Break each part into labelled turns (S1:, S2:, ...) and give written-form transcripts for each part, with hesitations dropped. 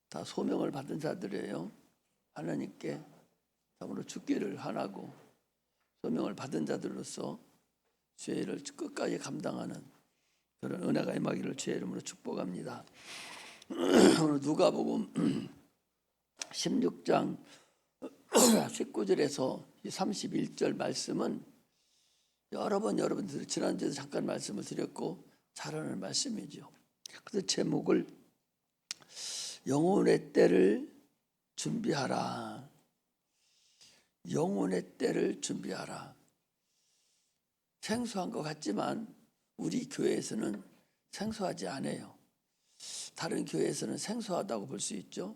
S1: 다 소명을 받은 자들이에요. 하나님께 참으로 죽기를 원하고 소명을 받은 자들로서 주의 일을 끝까지 감당하는 그런 은혜가 임하기를 주의 이름으로 축복합니다. 오늘 누가복음 16장 19절에서 31절 말씀은 여러 번 여러분들 지난주에도 잠깐 말씀을 드렸고 잘 아는 말씀이죠. 그래서 제목을 영혼의 때를 준비하라. 영혼의 때를 준비하라. 생소한 것 같지만 우리 교회에서는 생소하지 않아요. 다른 교회에서는 생소하다고 볼 수 있죠.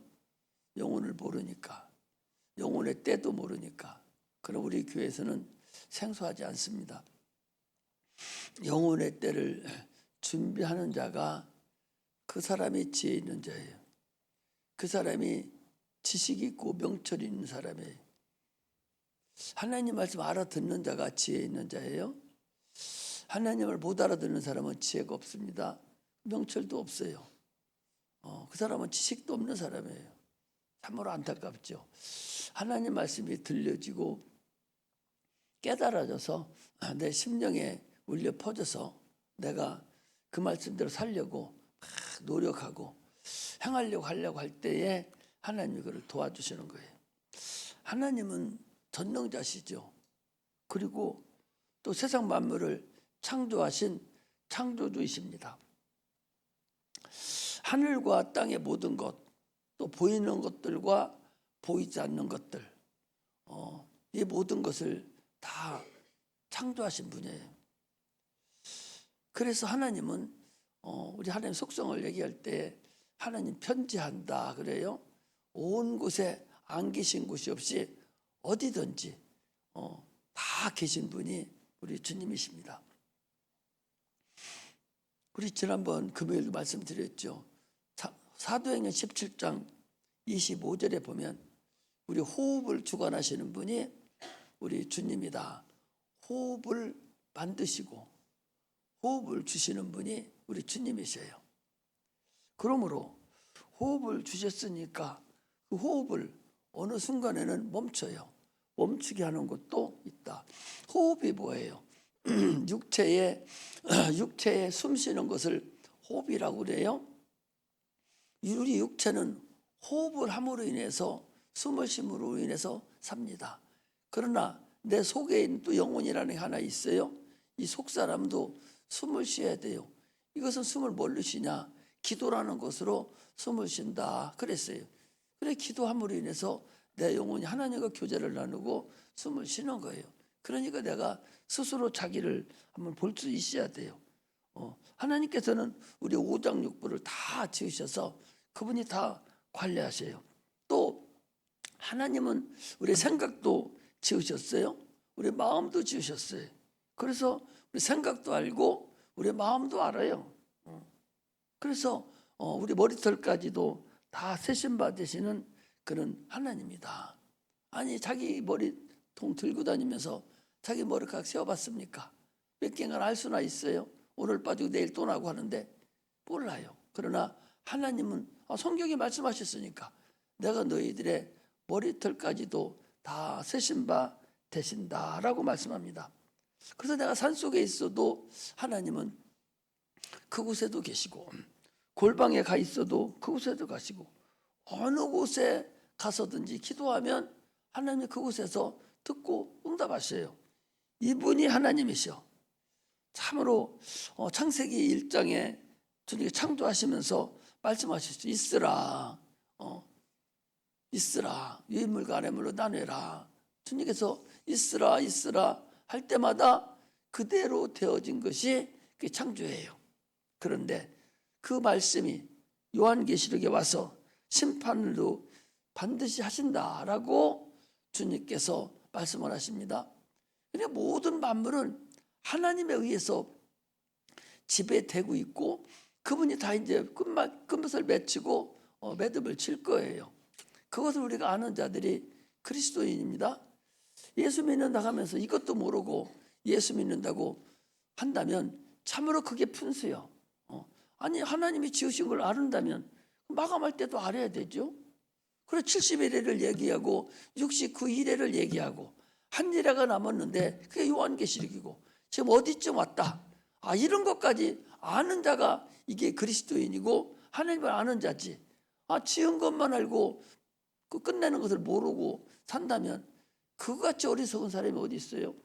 S1: 영혼을 모르니까. 영혼의 때도 모르니까. 그럼 우리 교회에서는 생소하지 않습니다. 영혼의 때를 준비하는 자가 그 사람이 지혜 있는 자예요. 그 사람이 지식 있고 명철 있는 사람이에요. 하나님 말씀 알아듣는 자가 지혜 있는 자예요. 하나님을 못 알아듣는 사람은 지혜가 없습니다. 명철도 없어요. 그 사람은 지식도 없는 사람이에요. 참으로 안타깝죠. 하나님 말씀이 들려지고 깨달아져서 내 심령에 울려 퍼져서 내가 그 말씀대로 살려고 막 노력하고 행하려고 하려고 할 때에 하나님이 그를 도와주시는 거예요. 하나님은 전능자시죠. 그리고 또 세상 만물을 창조하신 창조주이십니다. 하늘과 땅의 모든 것, 또 보이는 것들과 보이지 않는 것들, 이 모든 것을 다 창조하신 분이에요. 그래서 하나님은 우리 하나님 속성을 얘기할 때 하나님 편지한다 그래요. 온 곳에 안 계신 곳이 없이 어디든지 다 계신 분이 우리 주님이십니다. 우리 지난번 금요일도 말씀드렸죠. 사도행전 17장 25절에 보면 우리 호흡을 주관하시는 분이 우리 주님이다. 호흡을 만드시고 호흡을 주시는 분이 우리 주님이셔요. 그러므로 호흡을 주셨으니까 그 호흡을 어느 순간에는 멈춰요. 멈추게 하는 것도 있다. 호흡이 뭐예요? 육체에 숨 쉬는 것을 호흡이라고 그래요. 우리 육체는 호흡을 함으로 인해서 숨을 쉼으로 인해서 삽니다. 그러나 내 속에 있는 또 영혼이라는 게 하나 있어요. 이 속사람도 숨을 쉬어야 돼요. 이것은 숨을 뭘로 쉬냐? 기도라는 것으로 숨을 쉰다 그랬어요. 그래 기도함으로 인해서 내 영혼이 하나님과 교제를 나누고 숨을 쉬는 거예요. 그러니까 내가 스스로 자기를 한번 볼 수 있어야 돼요. 하나님께서는 우리 오장육부를 다 지으셔서 그분이 다 관리하세요. 또 하나님은 우리 생각도 지으셨어요. 우리 마음도 지으셨어요. 그래서 우리 생각도 알고 우리 마음도 알아요. 그래서 우리 머리털까지도 다 세심받으시는 그런 하나님이다. 아니 자기 머리통 들고 다니면서 자기 머리카락 세어봤습니까? 몇 개인가 알 수나 있어요. 오늘 빠지고 내일 또 나고 하는데 몰라요. 그러나 하나님은 성경이 말씀하셨으니까 내가 너희들의 머리털까지도 다 세신 바 되신다라고 말씀합니다. 그래서 내가 산속에 있어도 하나님은 그곳에도 계시고 골방에 가 있어도 그곳에도 가시고 어느 곳에 가서든지 기도하면 하나님이 그곳에서 듣고 응답하셔요. 이분이 하나님이셔. 참으로 창세기 1장에 주님이 창조하시면서 말씀하셨죠. 있으라. 있으라. 유인물과 아래물로 나뉘라. 주님께서 있으라 있으라 할 때마다 그대로 되어진 것이 창조예요. 그런데 그 말씀이 요한계시록에 와서 심판도 반드시 하신다라고 주님께서 말씀을 하십니다. 그러니까 모든 만물은 하나님에 의해서 지배되고 있고 그분이 다 이제 끝맛을 맺히고 매듭을 칠 거예요. 그것을 우리가 아는 자들이 그리스도인입니다. 예수 믿는다 하면서 이것도 모르고 예수 믿는다고 한다면 참으로 그게 푼수요. 아니 하나님이 지으신 걸 아는다면 마감할 때도 알아야 되죠. 그래 71회를 얘기하고 69일회를 얘기하고 한 일회가 남았는데 그게 요한계시록이고 지금 어디쯤 왔다. 이런 것까지 아는 자가 이게 그리스도인이고 하나님을 아는 자지. 지은 것만 알고 그 끝내는 것을 모르고 산다면 그거같이 어리석은 사람이 어디 있어요?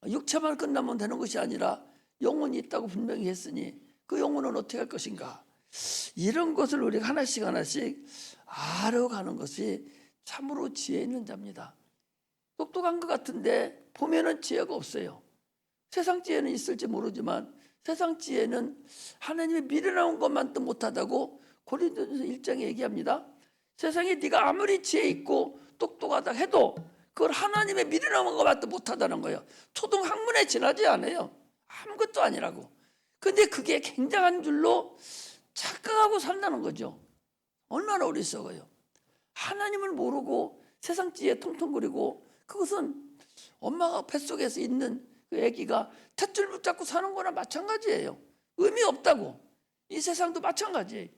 S1: 육체만 끝나면 되는 것이 아니라 영혼이 있다고 분명히 했으니 그 영혼은 어떻게 할 것인가? 이런 것을 우리가 하나씩 하나씩 알아가는 것이 참으로 지혜 있는 자입니다. 똑똑한 것 같은데 보면은 지혜가 없어요. 세상 지혜는 있을지 모르지만 세상 지혜는 하나님의 미련한 것만도 못하다고 고린도전서 1장에 얘기합니다. 세상에 네가 아무리 지혜 있고 똑똑하다 해도 그걸 하나님의 미련한 것만도 못하다는 거예요. 초등학문에 지나지 않아요. 아무것도 아니라고. 근데 그게 굉장한 줄로 착각하고 산다는 거죠. 얼마나 어리석어요. 하나님을 모르고 세상 지혜 통통거리고 그것은 엄마가 뱃속에서 있는 그 아기가 탯줄 붙잡고 사는 거나 마찬가지예요. 의미 없다고. 이 세상도 마찬가지예요.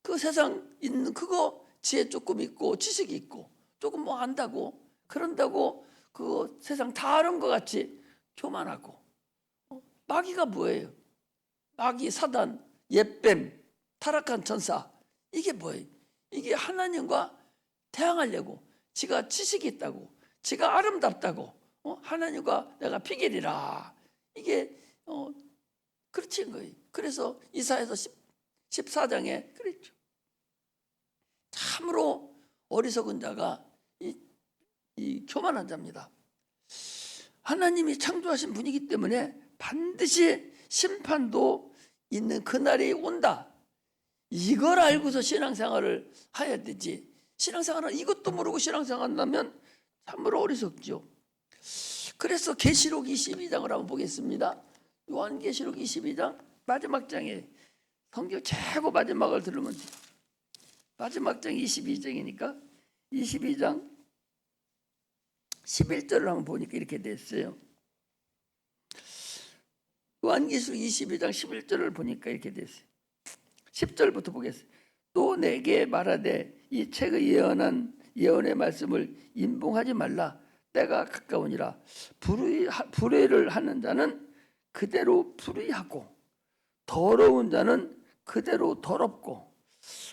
S1: 그 세상 있는 그거 지혜 조금 있고 지식이 있고 조금 뭐 안다고 그런다고 그 세상 다 아는 것 같이 교만하고. 마귀가 뭐예요? 마귀, 사단, 옛뱀, 타락한 천사, 이게 뭐예요? 이게 하나님과 대항하려고 지가 지식이 있다고 지가 아름답다고 하나님과 내가 비결이라 이게 그렇지 거예요. 그래서 이사야서 14장에 그랬죠. 참으로 어리석은 자가 이 교만한 자입니다. 하나님이 창조하신 분이기 때문에 반드시 심판도 있는 그날이 온다. 이걸 알고서 신앙생활을 해야 되지. 신앙생활은 이것도 모르고 신앙생활한다면 참으로 어리석죠. 그래서 계시록 22장을 한번 보겠습니다. 요한계시록 22장 마지막 장에 성경 최고 마지막을 들으면 마지막 장 22장이니까 22장 11절을 한번 보니까 이렇게 됐어요. 요한계시록 22장 11절을 보니까 이렇게 됐어요. 10절부터 보겠습니다. 또 내게 말하되 이 책의 예언한 예언의 말씀을 임봉하지 말라. 때가 가까우니라. 불의를 하는 자는 그대로 불의하고 더러운 자는 그대로 더럽고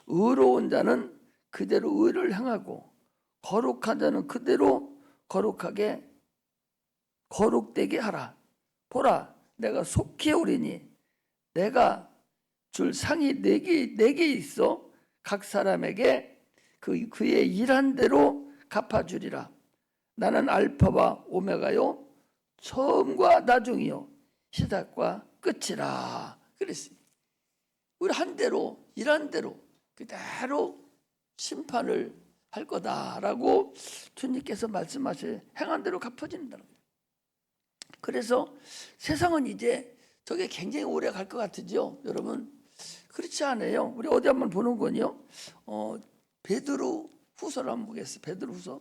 S1: 의로운 자는 그대로 의를 행하고 거룩한 자는 그대로 거룩하게 거룩되게 하라. 보라, 내가 속히 오리니 내가 줄 상이 네 개 있어 각 사람에게 그의 일한 대로 갚아주리라. 나는 알파와 오메가요 처음과 나중이요 시작과 끝이라. 그랬습니다. 우리 한 대로 일한 대로 그대로 심판을 할 거다라고 주님께서 말씀하신 행한 대로 갚아진다는 거예요. 그래서 세상은 이제 저게 굉장히 오래 갈 것 같으죠, 여러분? 그렇지 않아요. 우리 어디 한번 보는 건요. 베드로 후서를 한번 보겠습니다. 베드로 후서.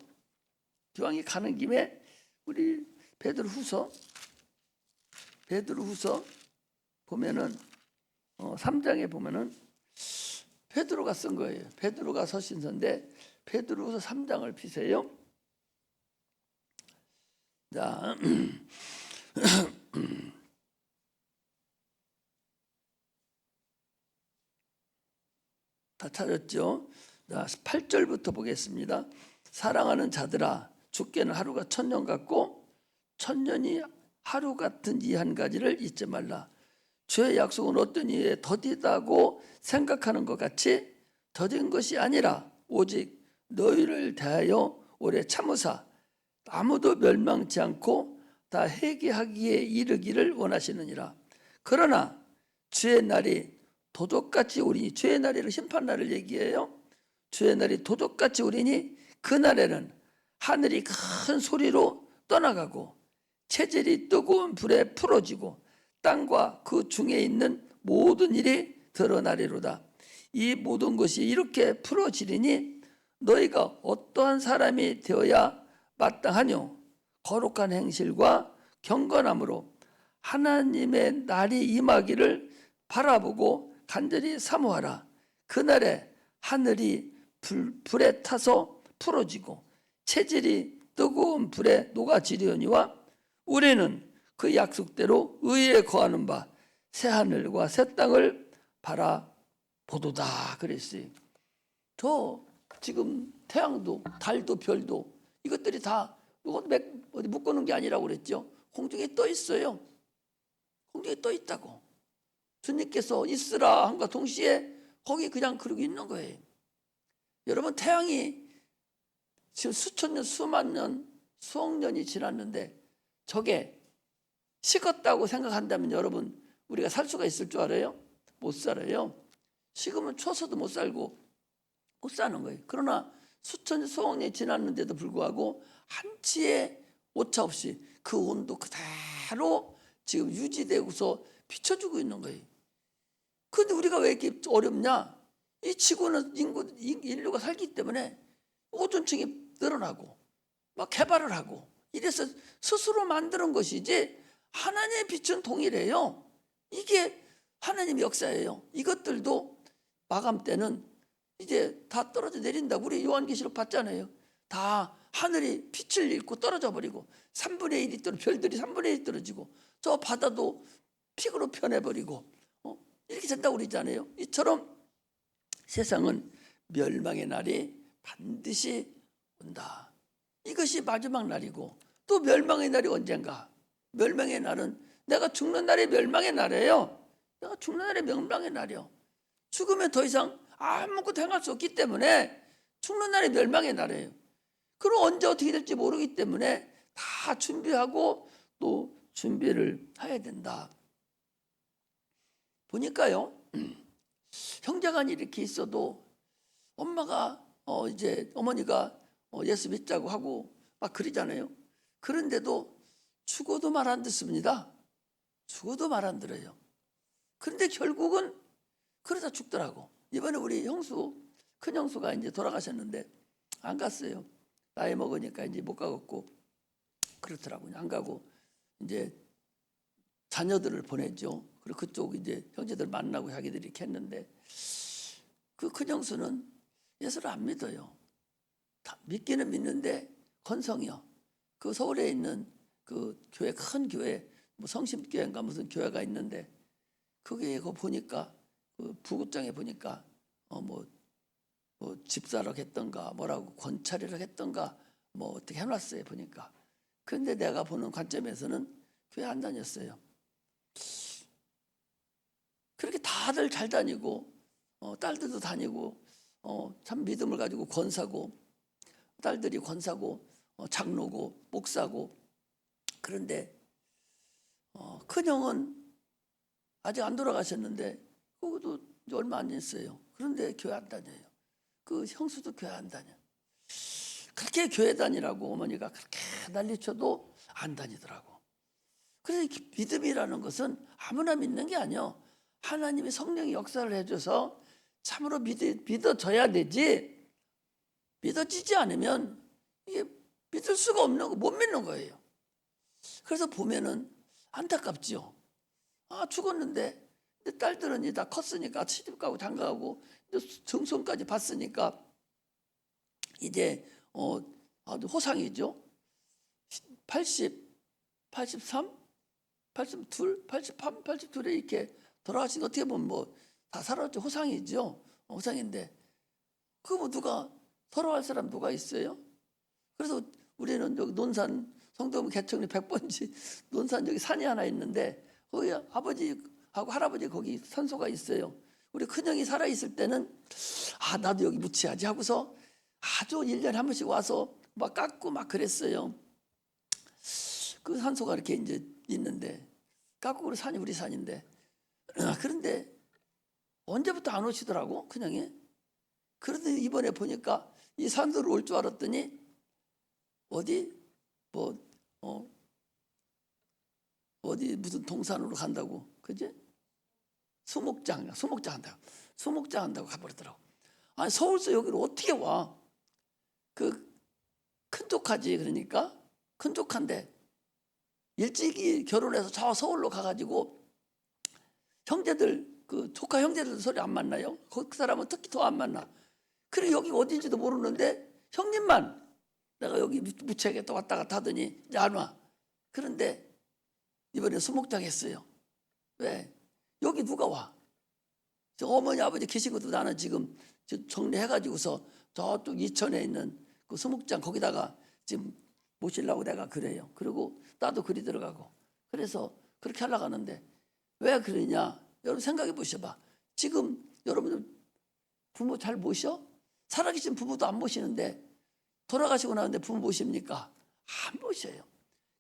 S1: 기왕이 가는 김에 우리 베드로 후서 보면은 3장에 보면은 베드로가 쓴 거예요. 베드로가 서신서인데 베드로 후서 3장을 피세요. 자, 다 찾았죠? 자, 8절부터 보겠습니다. 사랑하는 자들아, 죽게는 하루가 1000년 같고 1000년이 하루 같은 이 한 가지를 잊지 말라. 주의 약속은 어떤 이에 더디다고 생각하는 것 같이 더딘 것이 아니라 오직 너희를 대하여 오래 참으사 아무도 멸망치 않고 다 회개하기에 이르기를 원하시느니라. 그러나 주의 날이 도적같이 오리니, 주의 날이를 심판날을 얘기해요. 주의 날이 도적같이 오리니 그날에는 하늘이 큰 소리로 떠나가고 체질이 뜨거운 불에 풀어지고 땅과 그 중에 있는 모든 일이 드러나리로다. 이 모든 것이 이렇게 풀어지리니 너희가 어떠한 사람이 되어야 마땅하뇨? 거룩한 행실과 경건함으로 하나님의 날이 임하기를 바라보고 간절히 사모하라. 그날에 하늘이 불에 타서 풀어지고 체질이 뜨거운 불에 녹아지려니와 우리는 그 약속대로 의에 거하는 바 새 하늘과 새 땅을 바라보도다 그랬어요. 저 지금 태양도 달도 별도 이것들이 다 어디 묶어놓은 게 아니라고 그랬죠. 공중에 떠 있어요. 공중에 떠 있다고. 주님께서 있으라 함과 동시에 거기 그냥 그러고 있는 거예요. 여러분 태양이 지금 수천 년, 수만 년, 수억 년이 지났는데 저게 식었다고 생각한다면 여러분 우리가 살 수가 있을 줄 알아요? 못 살아요. 식으면 추워서도 못 살고 못 사는 거예요. 그러나 수천 년, 수억 년이 지났는데도 불구하고 한치의 오차 없이 그 온도 그대로 지금 유지되고서 비춰주고 있는 거예요. 그런데 우리가 왜 이렇게 어렵냐? 이 지구는 인류가 살기 때문에 오존층이 늘어나고 막 개발을 하고 이래서 스스로 만드는 것이지 하나님의 빛은 동일해요. 이게 하나님의 역사예요. 이것들도 마감 때는 이제 다 떨어져 내린다고 우리 요한계시록 봤잖아요. 다 하늘이 빛을 잃고 떨어져 버리고 3분의 1이 떨어지고 별들이 3분의 1이 떨어지고 저 바다도 픽으로 변해버리고 이렇게 된다고 그러잖아요. 이처럼 세상은 멸망의 날이 반드시 온다. 이것이 마지막 날이고 또 멸망의 날이 언젠가. 멸망의 날은 내가 죽는 날이 멸망의 날이에요. 내가 죽는 날이 멸망의 날이요. 죽으면 더 이상 아무것도 행할 수 없기 때문에 죽는 날이 멸망의 날이에요. 그럼 언제 어떻게 될지 모르기 때문에 다 준비하고 또 준비를 해야 된다. 보니까요, 형제간이 이렇게 있어도 엄마가 이제 어머니가 예수 믿자고 하고 막 그러잖아요. 그런데도 죽어도 말 안 듣습니다. 죽어도 말 안 들어요. 그런데 결국은 그러다 죽더라고. 이번에 우리 형수, 큰 형수가 이제 돌아가셨는데 안 갔어요. 나이 먹으니까 이제 못 가겠고 그렇더라고요. 안 가고 이제 자녀들을 보냈죠. 그리고 그쪽 이제 형제들 만나고 자기들이 이렇게 했는데 그 큰 형수는 예수를 안 믿어요. 믿기는 믿는데 건성이요. 그 서울에 있는 그 교회 큰 교회 뭐 성심교회인가 무슨 교회가 있는데 그게 그 보니까 그 부국장에 보니까 뭐 집사라고 했던가 뭐라고 권찰이라고 했던가 뭐 어떻게 해놨어요 보니까. 그런데 내가 보는 관점에서는 교회 안 다녔어요. 그렇게 다들 잘 다니고 딸들도 다니고 참 믿음을 가지고 권사고 딸들이 권사고 장로고 목사고. 그런데 큰형은 아직 안 돌아가셨는데 그것도 얼마 안 됐어요. 그런데 교회 안 다녀요. 그 형수도 교회 안 다녀. 그렇게 교회 다니라고 어머니가 그렇게 난리쳐도 안 다니더라고. 그래서 믿음이라는 것은 아무나 믿는 게 아니요. 하나님의 성령이 역사를 해줘서 참으로 믿어져야 되지. 믿어지지 않으면 이게 믿을 수가 없는 거, 못 믿는 거예요. 그래서 보면은 안타깝죠. 아, 죽었는데 딸들은 이제 다 컸으니까 시집 가고 장가 가고 정손까지 봤으니까 이제 아주 호상이죠. 80, 83, 82, 83, 82에 이렇게 돌아가신 거 어떻게 보면 뭐 다 살았죠. 호상이죠. 호상인데 그 뭐 누가 서러워할 사람 누가 있어요? 그래서 우리는 여기 논산 성도문 개척리 100번지 논산 여기 산이 하나 있는데 거기 아버지하고 할아버지 거기 산소가 있어요. 우리 큰형이 살아있을 때는 아 나도 여기 묻혀야지 하고서 아주 1년에 한 번씩 와서 막 깎고 막 그랬어요. 그 산소가 이렇게 이제 있는데 깎고 그 산이 우리 산인데 그런데 언제부터 안 오시더라고 큰형이. 그런데 이번에 보니까 이 산소로 올 줄 알았더니 어디 어디 무슨 동산으로 간다고 그지? 수목장 한다고 가버리더라고. 아니 서울서 여기로 어떻게 와? 그 큰족하지. 그러니까 큰족한데 일찍이 결혼해서 저 서울로 가가지고 형제들 그 조카 형제들도 서로 안 만나요. 그 사람은 특히 더 안 만나. 그리고 여기가 어딘지도 모르는데 형님만 내가 여기 무책에 또 왔다 갔다 하더니 이제 안 와. 그런데 이번에 수목장 했어요. 왜? 여기 누가 와? 저 어머니 아버지 계신 것도 나는 지금 정리해가지고서 저쪽 이천에 있는 그 수목장 거기다가 지금 모시려고 내가 그래요. 그리고 나도 그리 들어가고. 그래서 그렇게 하려고 하는데 왜 그러냐? 여러분 생각해 보셔봐. 지금 여러분들 부모 잘 모셔? 살아계신 부모도 안 모시는데 돌아가시고 나는데 부모 모십니까? 안 모셔요.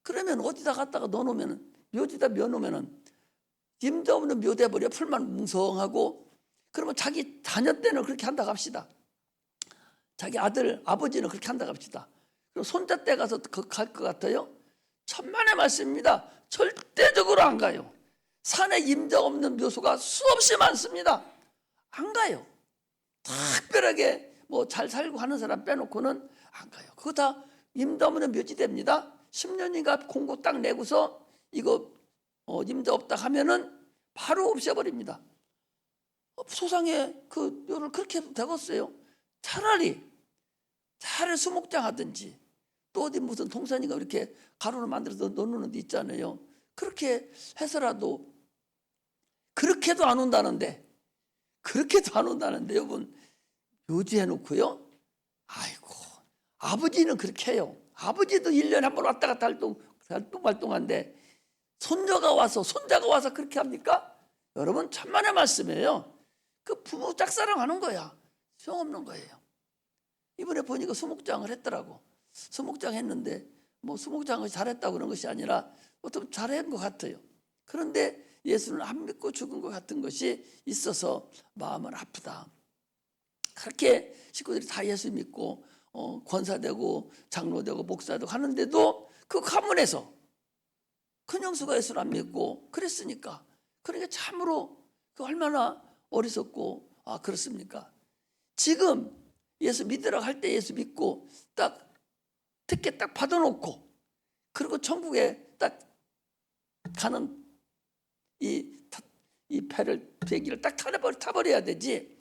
S1: 그러면 어디다 갖다가 넣어놓으면 묘지다 묘놓으면은 임자 없는 묘돼버려. 풀만 뭉성하고. 그러면 자기 자녀 때는 그렇게 한다고 합시다. 자기 아들 아버지는 그렇게 한다고 합시다. 그리고 손자 때 가서 갈 것 같아요? 천만의 말씀입니다. 절대적으로 안 가요. 산에 임자 없는 묘소가 수없이 많습니다. 안 가요. 특별하게 뭐 잘 살고 하는 사람 빼놓고는 안 가요. 그거 다 임자 없는 묘지됩니다. 10년인가 공고 딱 내고서 이거 임자 없다 하면은 바로 없애버립니다. 소상의 그 묘를 그렇게 해도 되겠어요. 차라리 수목장 하든지 또 어디 무슨 동산이가 이렇게 가루를 만들어서 넣는 데 있잖아요. 그렇게 해서라도 그렇게도 안 온다는데 여러분 묘지 해놓고요. 아이고 아버지는 그렇게 해요. 아버지도 1년에 한 번 왔다 갔다 활동한데 손자가 와서 그렇게 합니까? 여러분 천만의 말씀이에요. 그 부모 짝사랑하는 거야. 소용없는 거예요. 이번에 보니까 수목장을 했더라고. 수목장 했는데 뭐 수목장을 잘했다고 그런 것이 아니라 어떤 잘한 것 같아요. 그런데 예수는 안 믿고 죽은 것 같은 것이 있어서 마음은 아프다. 그렇게 식구들이 다 예수 믿고 권사되고 장로되고 목사되고 하는데도 그 가문에서 큰형수가 예수를 안 믿고 그랬으니까. 그러니까 참으로 그 얼마나 어리석고 그렇습니까? 지금 예수 믿으라고 할 때 예수 믿고 딱 특혜 딱 받아놓고 그리고 천국에 딱 가는 이 배기를 딱 타버려야 되지.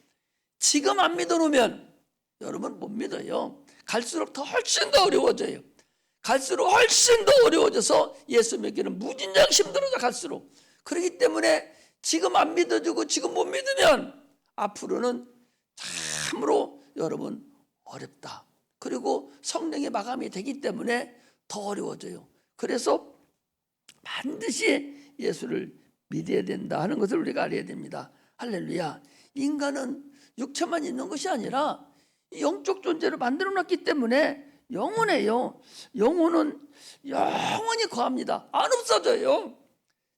S1: 지금 안 믿어놓으면 여러분 못 믿어요. 갈수록 훨씬 더 어려워져요. 갈수록 훨씬 더 어려워져서 예수 믿기는 무진장 힘들어져 갈수록. 그렇기 때문에 지금 안 믿어주고 지금 못 믿으면 앞으로는 참으로 여러분 어렵다. 그리고 성령의 마감이 되기 때문에 더 어려워져요. 그래서 반드시 예수를 믿어야 된다 하는 것을 우리가 알아야 됩니다. 할렐루야. 인간은 육체만 있는 것이 아니라 영적 존재를 만들어놨기 때문에 영혼이에요. 영혼은 영원히 거합니다. 안 없어져요.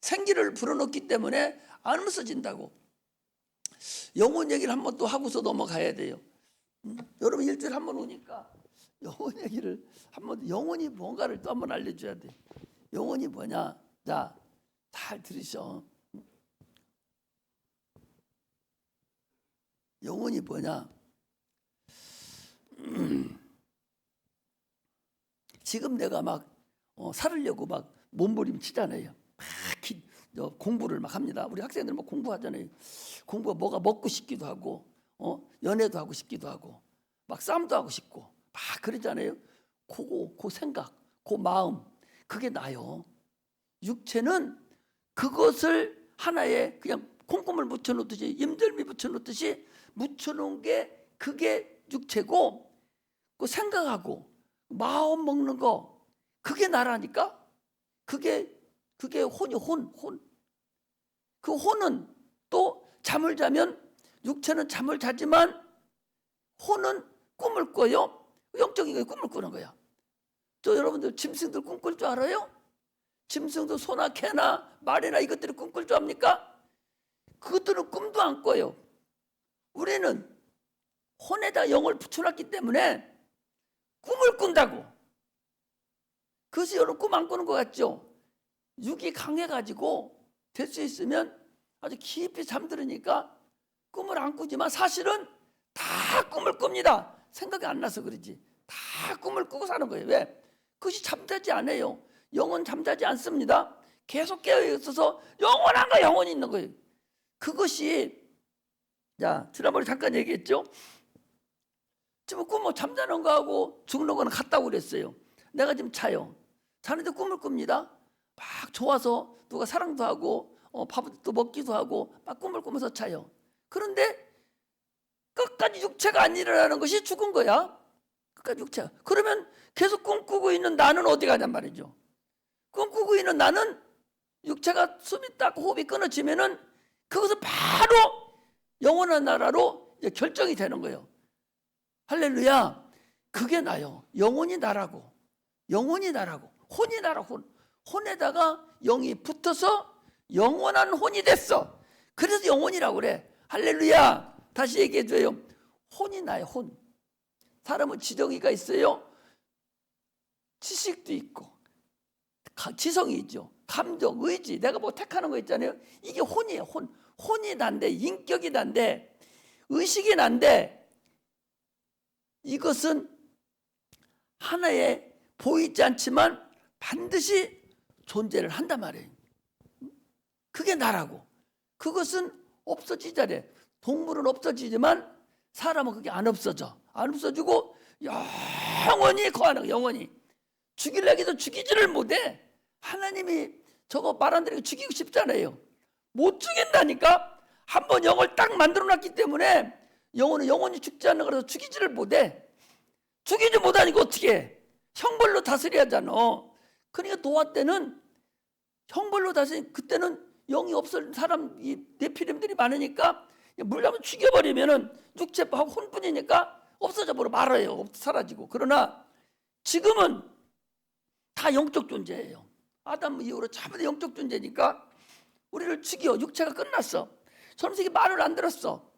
S1: 생기를 불어넣기 때문에 안 없어진다고. 영혼 얘기를 한번 또 하고서 넘어가야 돼요. 여러분 일주일에 한 번 오니까 영혼 얘기를 한번, 영혼이 뭔가를 또 한번 알려줘야 돼. 영혼이 뭐냐? 자, 잘 들으셔. 영혼이 뭐냐? 지금 내가 막 살으려고 막 몸부림치잖아요. 막 공부를 막 합니다. 우리 학생들 막 공부하잖아요. 공부가 뭐가 먹고 싶기도 하고, 연애도 하고 싶기도 하고, 막 싸움도 하고 싶고, 막 그러잖아요. 그 생각, 그 마음, 그게 나요. 육체는 그것을 하나에 그냥 콩고물 묻혀놓듯이, 임절미 묻혀놓듯이 묻혀놓은 게 그게 육체고, 그 생각하고 마음 먹는 거, 그게 나라니까. 그게 혼이 혼. 그 혼은 또 잠을 자면, 육체는 잠을 자지만 혼은 꿈을 꿔요. 영적인 게 꿈을 꾸는 거야. 또 여러분들 짐승들 꿈꿀 줄 알아요? 짐승도 소나 개나 말이나 이것들이 꿈꿀 줄 압니까? 그것들은 꿈도 안 꿔요. 우리는 혼에다 영을 붙여놨기 때문에 꿈을 꾼다고. 그것이 여러분 꿈 안 꾸는 것 같죠? 육이 강해가지고 될 수 있으면 아주 깊이 잠들으니까 꿈을 안 꾸지만 사실은 다 꿈을 꿉니다. 생각이 안 나서 그러지. 다 꿈을 꾸고 사는 거예요. 왜? 그것이 잠자지 않아요. 영은 잠자지 않습니다. 계속 깨어 있어서 영원한 거 영원히 있는 거예요. 그것이, 자, 지난번에 잠깐 얘기했죠. 지금 꿈 잠자는 거하고 죽는 거는 같다고 그랬어요. 내가 지금 자요. 자는데 꿈을 꿉니다. 막 좋아서 누가 사랑도 하고 밥도 먹기도 하고 막 꿈을 꾸면서 자요. 그런데 끝까지 육체가 안 일어나는 것이 죽은 거야. 끝까지 육체가. 그러면 계속 꿈꾸고 있는 나는 어디 가냔 말이죠. 꿈꾸고 있는 나는 육체가 숨이 딱 호흡이 끊어지면은 그것은 바로 영원한 나라로 이제 결정이 되는 거예요. 할렐루야. 그게 나요. 영혼이 나라고. 영혼이 나라고. 혼이 나라 혼. 혼에다가 영이 붙어서 영원한 혼이 됐어. 그래서 영혼이라고 그래. 할렐루야. 다시 얘기해줘요. 혼이 나요. 혼. 사람은 지정의가 있어요. 지식도 있고 지성이 있죠. 감정, 의지, 내가 뭐 택하는 거 있잖아요. 이게 혼이에요. 혼. 혼이 난데, 인격이 난데, 의식이 난데, 이것은 하나의 보이지 않지만 반드시 존재를 한단 말이에요. 그게 나라고. 그것은 없어지자래. 동물은 없어지지만 사람은 그게 안 없어져. 안 없어지고 영원히 거하는 거예요. 영원히. 죽이려기도 죽이지를 못해. 하나님이 저거 말한 대로 죽이고 싶잖아요. 못 죽인다니까. 한번 영을 딱 만들어놨기 때문에 영혼은 영원히 죽지 않는 거라서 죽이지를 못해. 죽이지 못하니까 어떻게 해? 형벌로 다스려야 하잖아. 그러니까 노아 때는 형벌로 다스리, 그때는 영이 없을 사람, 이 네피림들이 많으니까 물량을 죽여버리면은 육체하고 혼뿐이니까 없어져 버려 말아요. 사라지고. 그러나 지금은 다 영적 존재예요. 아담 이후로 전부 다 영적 존재니까 우리를 죽여. 육체가 끝났어. 선생이 말을 안 들었어.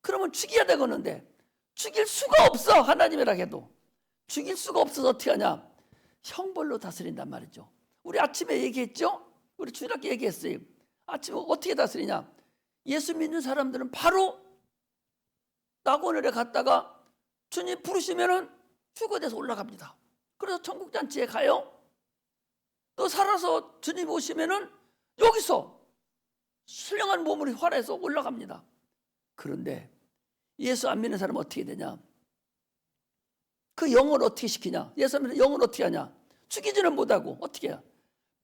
S1: 그러면 죽여야 되겠는데 죽일 수가 없어. 하나님이라 해도 죽일 수가 없어서 어떻게 하냐? 형벌로 다스린단 말이죠. 우리 아침에 얘기했죠? 우리 주일학교 얘기했어요. 아침에 어떻게 다스리냐? 예수 믿는 사람들은 바로 낙원을에 갔다가 주님 부르시면은 휴거돼서 올라갑니다. 그래서 천국잔치에 가요. 또 살아서 주님 오시면은 여기서 신령한 몸을 활해서 올라갑니다. 그런데 예수 안 믿는 사람은 어떻게 되냐? 그 영을 어떻게 시키냐? 예수 안 믿는 영을 어떻게 하냐? 죽이지는 못하고 어떻게 해야?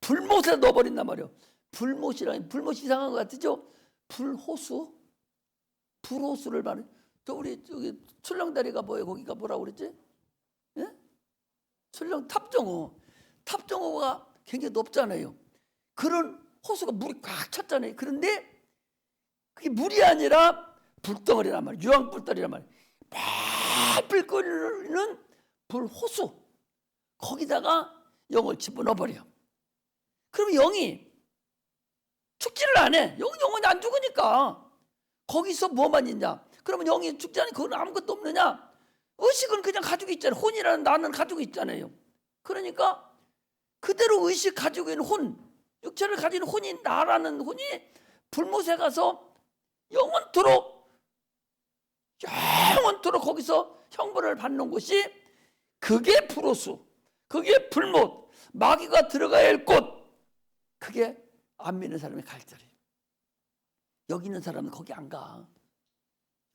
S1: 불못에 넣어버린단 말이에요. 불못이랑, 불못이 이상한 것 같죠? 불호수? 불호수를 말해. 저 우리 저기 출렁다리가 뭐예요? 거기가 뭐라고 그랬지? 예? 출렁 탑정호. 탑정호가 굉장히 높잖아요. 그런 호수가 물이 꽉 찼잖아요. 그런데 그게 물이 아니라 불덩어리란 말이에요. 유황불덩이란 말이에요. 팔팔 끓는 불호수. 거기다가 영을 집어넣어버려. 그럼 영이 죽지를 안 해. 영혼이 안 죽으니까. 거기서 뭐만 있냐? 그러면 영이 죽지 않으니 그건 아무것도 없느냐? 의식은 그냥 가지고 있잖아요. 혼이라는 나는 가지고 있잖아요. 그러니까 그대로 의식 가지고 있는 혼, 육체를 가지는 혼이 나라는 혼이 불못에 가서 영원토록 거기서 형벌을 받는 곳이 그게 불호수, 그게 불못, 마귀가 들어가야 할 곳, 그게 안 믿는 사람의 갈 자리예요. 여기 있는 사람은 거기 안 가.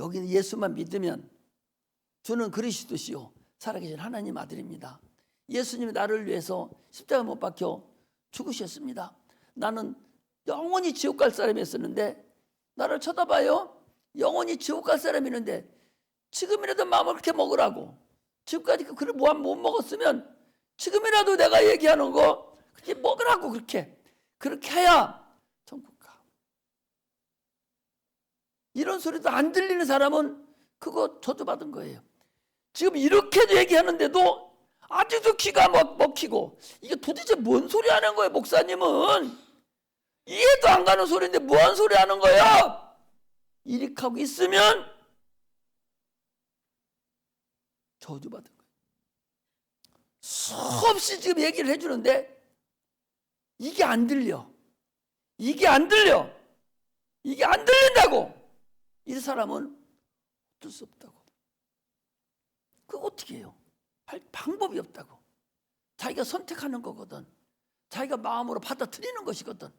S1: 여기는 예수만 믿으면 주는 그리스도시요 살아계신 하나님 아들입니다. 예수님이 나를 위해서 십자가 못 박혀 죽으셨습니다. 나는 영원히 지옥 갈 사람이었었는데 나를 쳐다봐요. 영원히 지옥 갈 사람이는데 지금이라도 마음을 그렇게 먹으라고. 지금까지 그를 못 먹었으면 지금이라도 내가 얘기하는 거 그렇게 먹으라고. 그렇게 해야 천국 가. 이런 소리도 안 들리는 사람은 그거 저주받은 거예요. 지금 이렇게도 얘기하는데도 아직도 귀가 먹히고 이게 도대체 뭔 소리 하는 거예요? 목사님은 이해도 안 가는 소리인데 뭐한 소리 하는 거야? 이렇게 하고 있으면 저주받은 거예요. 수없이 지금 얘기를 해주는데 이게 안 들려. 이게 안 들린다고. 이 사람은 어쩔 수 없다고. 그거 어떻게 해요? 할 방법이 없다고. 자기가 선택하는 거거든. 자기가 마음으로 받아들이는 것이거든.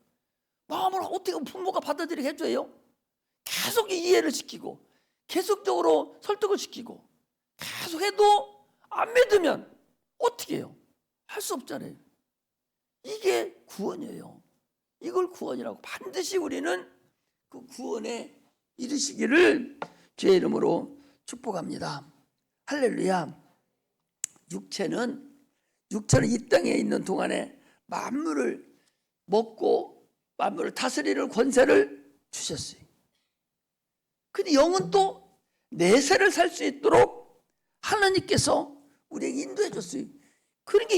S1: 마음으로 어떻게 부모가 받아들이게 해줘요? 계속 이해를 시키고 계속적으로 설득을 시키고 계속 해도 안 믿으면 어떻게 해요? 할 수 없잖아요. 이게 구원이에요. 이걸 구원이라고. 반드시 우리는 그 구원에 이르시기를 주의 이름으로 축복합니다. 할렐루야. 육체는 이 땅에 있는 동안에 만물을 먹고 만물을 다스리는 권세를 주셨어요. 근데 영은 또 내세를 살 수 있도록 하나님께서 우리에게 인도해 줬어요. 그러니까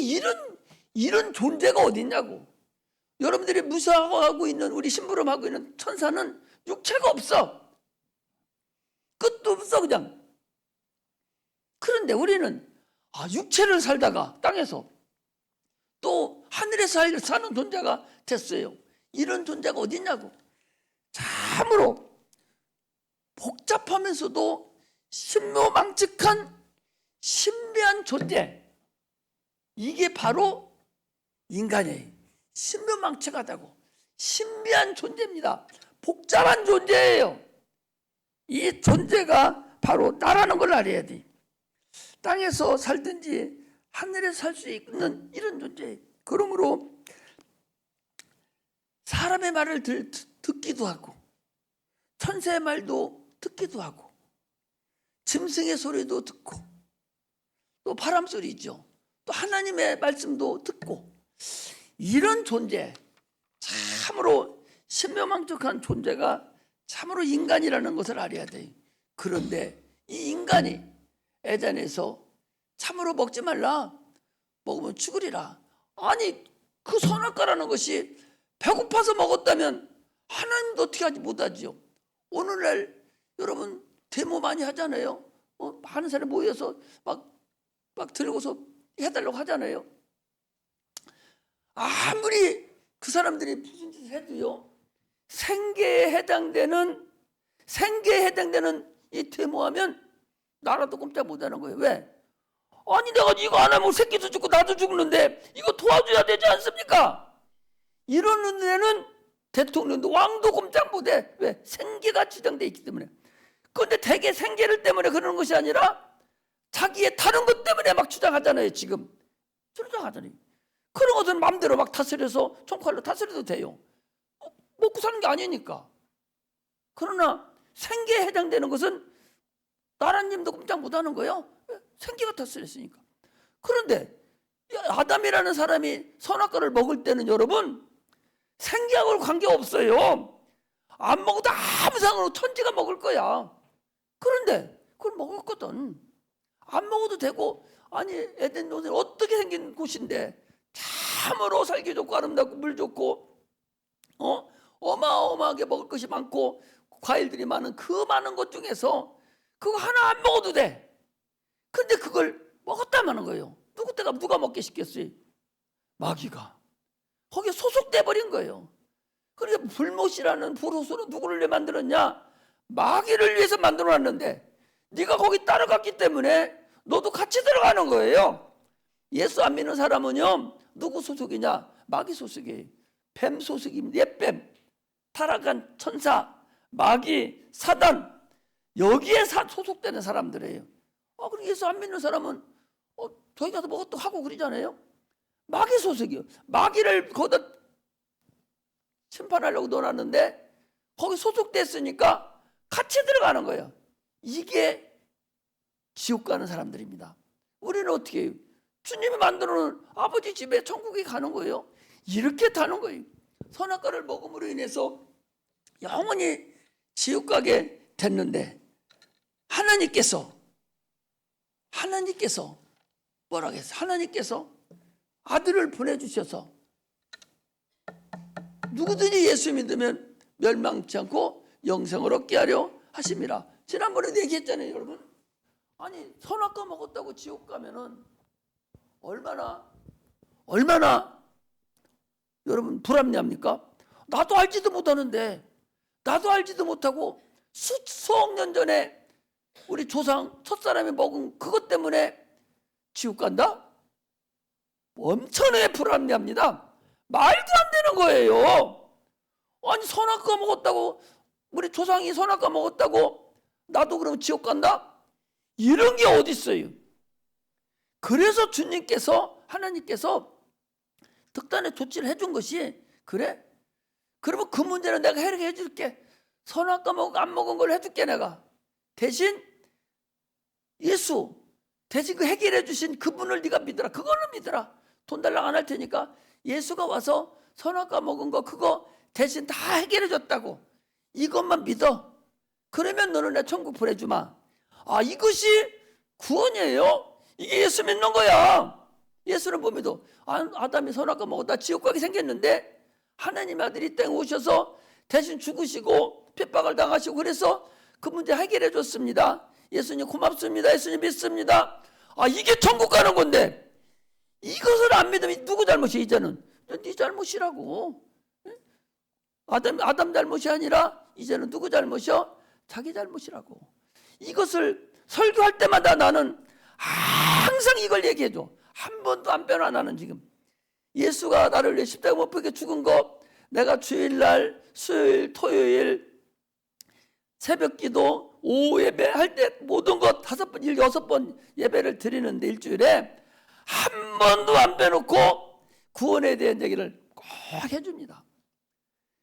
S1: 이런 존재가 어디 있냐고. 여러분들이 무서워하고 있는, 우리 심부름하고 있는 천사는 육체가 없어. 끝도 없어 그냥. 그런데 우리는 육체를 살다가 땅에서 또 하늘에서 사는 존재가 됐어요. 이런 존재가 어디 있냐고. 참으로 복잡하면서도 신묘망측한 신비한 존재, 이게 바로 인간이에요. 신묘망측하다고 신비한 존재입니다. 복잡한 존재예요. 이 존재가 바로 나라는 걸 알아야 돼. 땅에서 살든지 하늘에서 살 수 있는 이런 존재. 그러므로 사람의 말을 듣기도 하고 천사의 말도 듣기도 하고 짐승의 소리도 듣고 또 바람 소리죠. 또 하나님의 말씀도 듣고, 이런 존재, 참으로 신묘망측한 존재가 참으로 인간이라는 것을 알아야 돼요. 그런데 이 인간이 에덴에서 참으로 먹지 말라, 먹으면 죽으리라. 아니, 그 선악과라는 것이 배고파서 먹었다면 하나님도 어떻게 하지 못하지요. 오늘날 여러분 데모 많이 하잖아요. 많은 사람이 모여서 막 들고서 해달라고 하잖아요. 아무리 그 사람들이 무슨 짓을 해도요, 생계에 해당되는 이 데모하면 나라도 꼼짝 못하는 거예요. 왜? 아니, 내가 이거 안 하면 새끼도 죽고 나도 죽는데 이거 도와줘야 되지 않습니까? 이러는 데는 대통령도 왕도 꼼짝 못해. 왜? 생계가 지정돼 있기 때문에. 그런데 대개 생계를 때문에 그러는 것이 아니라 자기의 다른 것 때문에 막 주장하잖아요. 지금 주장하잖아요. 그런 것은 마음대로 막 다스려서 총칼로 다스려도 돼요. 먹고 사는 게 아니니까. 그러나 생계에 해당되는 것은 나라님도 꼼짝 못하는 거예요. 생계가 다스렸으니까. 그런데 아담이라는 사람이 선악과를 먹을 때는 여러분 생계하고 관계없어요. 안 먹어도 아무 상관없고 천지가 먹을 거야. 그런데 그걸 먹었거든. 안 먹어도 되고, 아니 에덴 동산 어떻게 생긴 곳인데 참으로 살기 좋고 아름답고 물 좋고 어마어마하게 먹을 것이 많고 과일들이 많은 그 많은 것 중에서 그거 하나 안 먹어도 돼. 근데 그걸 먹었다마는 거예요. 누가 먹게 시켰어요? 마귀가. 거기에 소속돼 버린 거예요. 그러니까 불못이라는 불호수로 누구를 위해 만들었냐? 마귀를 위해서 만들어놨는데 네가 거기 따라갔기 때문에 너도 같이 들어가는 거예요. 예수 안 믿는 사람은요, 누구 소속이냐? 마귀 소속이에요. 뱀 소속입니다. 옛뱀, 타락한 천사, 마귀, 사단, 여기에 소속되는 사람들이에요. 그럼 예수 안 믿는 사람은 저기 가서 뭐또 하고 그러잖아요. 마귀 소속이요. 마귀를 거기다 심판하려고 넣어놨는데 거기 소속됐으니까 같이 들어가는 거예요. 이게 지옥 가는 사람들입니다. 우리는 어떻게 해요? 주님이 만들어놓은 아버지 집에 천국에 가는 거예요. 이렇게 타는 거예요. 선악과를 먹음으로 인해서 영원히 지옥 가게 됐는데 하나님께서 뭐라고 했어요? 하나님께서 아들을 보내주셔서 누구든지 예수 믿으면 멸망치 않고 영생을 얻게 하려 하심이라. 지난번에 얘기했잖아요, 여러분. 아니, 선악과 먹었다고 지옥 가면은 얼마나 여러분 불합리합니까? 나도 알지도 못하는데, 나도 알지도 못하고 수억 년 전에 우리 조상 첫사람이 먹은 그것 때문에 지옥 간다? 엄청나게 불합리합니다. 말도 안 되는 거예요. 아니, 선악과 먹었다고 우리 조상이 선악과 먹었다고 나도 그러면 지옥 간다? 이런 게 어디 있어요? 그래서 주님께서, 하나님께서 특단의 조치를 해준 것이, 그래? 그러면 그 문제는 내가 해결해 줄게. 선악과 안 먹은 걸 해줄게. 내가 대신 예수, 대신 그 해결해 주신 그분을 네가 믿어라. 그거는 믿어라. 돈 달라고 안 할 테니까. 예수가 와서 선악과 먹은 거 그거 대신 다 해결해 줬다고. 이것만 믿어. 그러면 너는 내 천국 보내주마. 아, 이것이 구원이에요. 이게 예수 믿는 거야. 예수는 뭐 믿어? 아담이 선악과 먹었다 지옥 가게 생겼는데 하나님 아들이 땡 오셔서 대신 죽으시고 핍박을 당하시고 그래서 그 문제 해결해 줬습니다. 예수님 고맙습니다. 예수님 믿습니다. 아, 이게 천국 가는 건데 이것을 안 믿으면 누구 잘못이야? 이제는 네 잘못이라고. 아담 잘못이 아니라 이제는 누구 잘못이야? 자기 잘못이라고. 이것을 설교할 때마다 나는 항상 이걸 얘기해줘. 한 번도 안 변화. 나는 지금 예수가 나를 위해 십자가 못 박혀 죽은 거, 내가 주일날, 수요일, 토요일 새벽기도, 오후 예배 할 때 모든 것 5번, 6번 예배를 드리는데 일주일에 한 번도 안 빼놓고 구원에 대한 얘기를 꼭 해줍니다.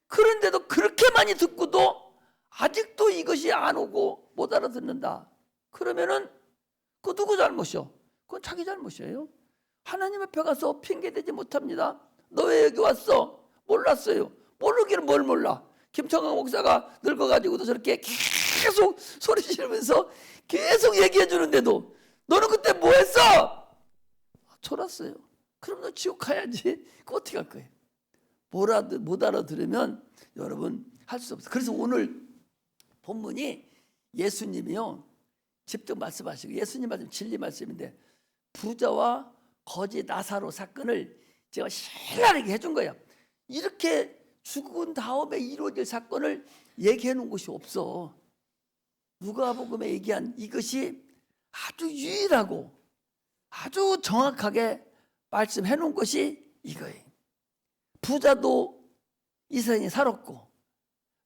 S1: 그런데도 그렇게 많이 듣고도 아직도 이것이 안 오고 못 알아듣는다. 그러면은 그 누구 잘못이요? 그건 자기 잘못이에요. 하나님 앞에 가서 핑계대지 못합니다. 너 왜 여기 왔어? 몰랐어요. 모르기는 뭘 몰라. 김청강 목사가 늙어가지고도 저렇게 계속 소리 지르면서 계속 얘기해 주는데도 너는 그때 뭐 했어? 졸았어요. 그럼 너 지옥 가야지. 그거 어떻게 할 거예요? 못 알아들으면 여러분 할 수 없어요. 그래서 오늘 본문이 예수님이요 직접 말씀하시고, 예수님 말씀 진리 말씀인데 부자와 거지 나사로 사건을 제가 신랄하게 해준 거예요. 이렇게 죽은 다음에 이루어질 사건을 얘기해 놓은 것이 없어. 누가복음에 얘기한 이것이 아주 유일하고 아주 정확하게 말씀해 놓은 것이 이거예요. 부자도 이 세상에 살았고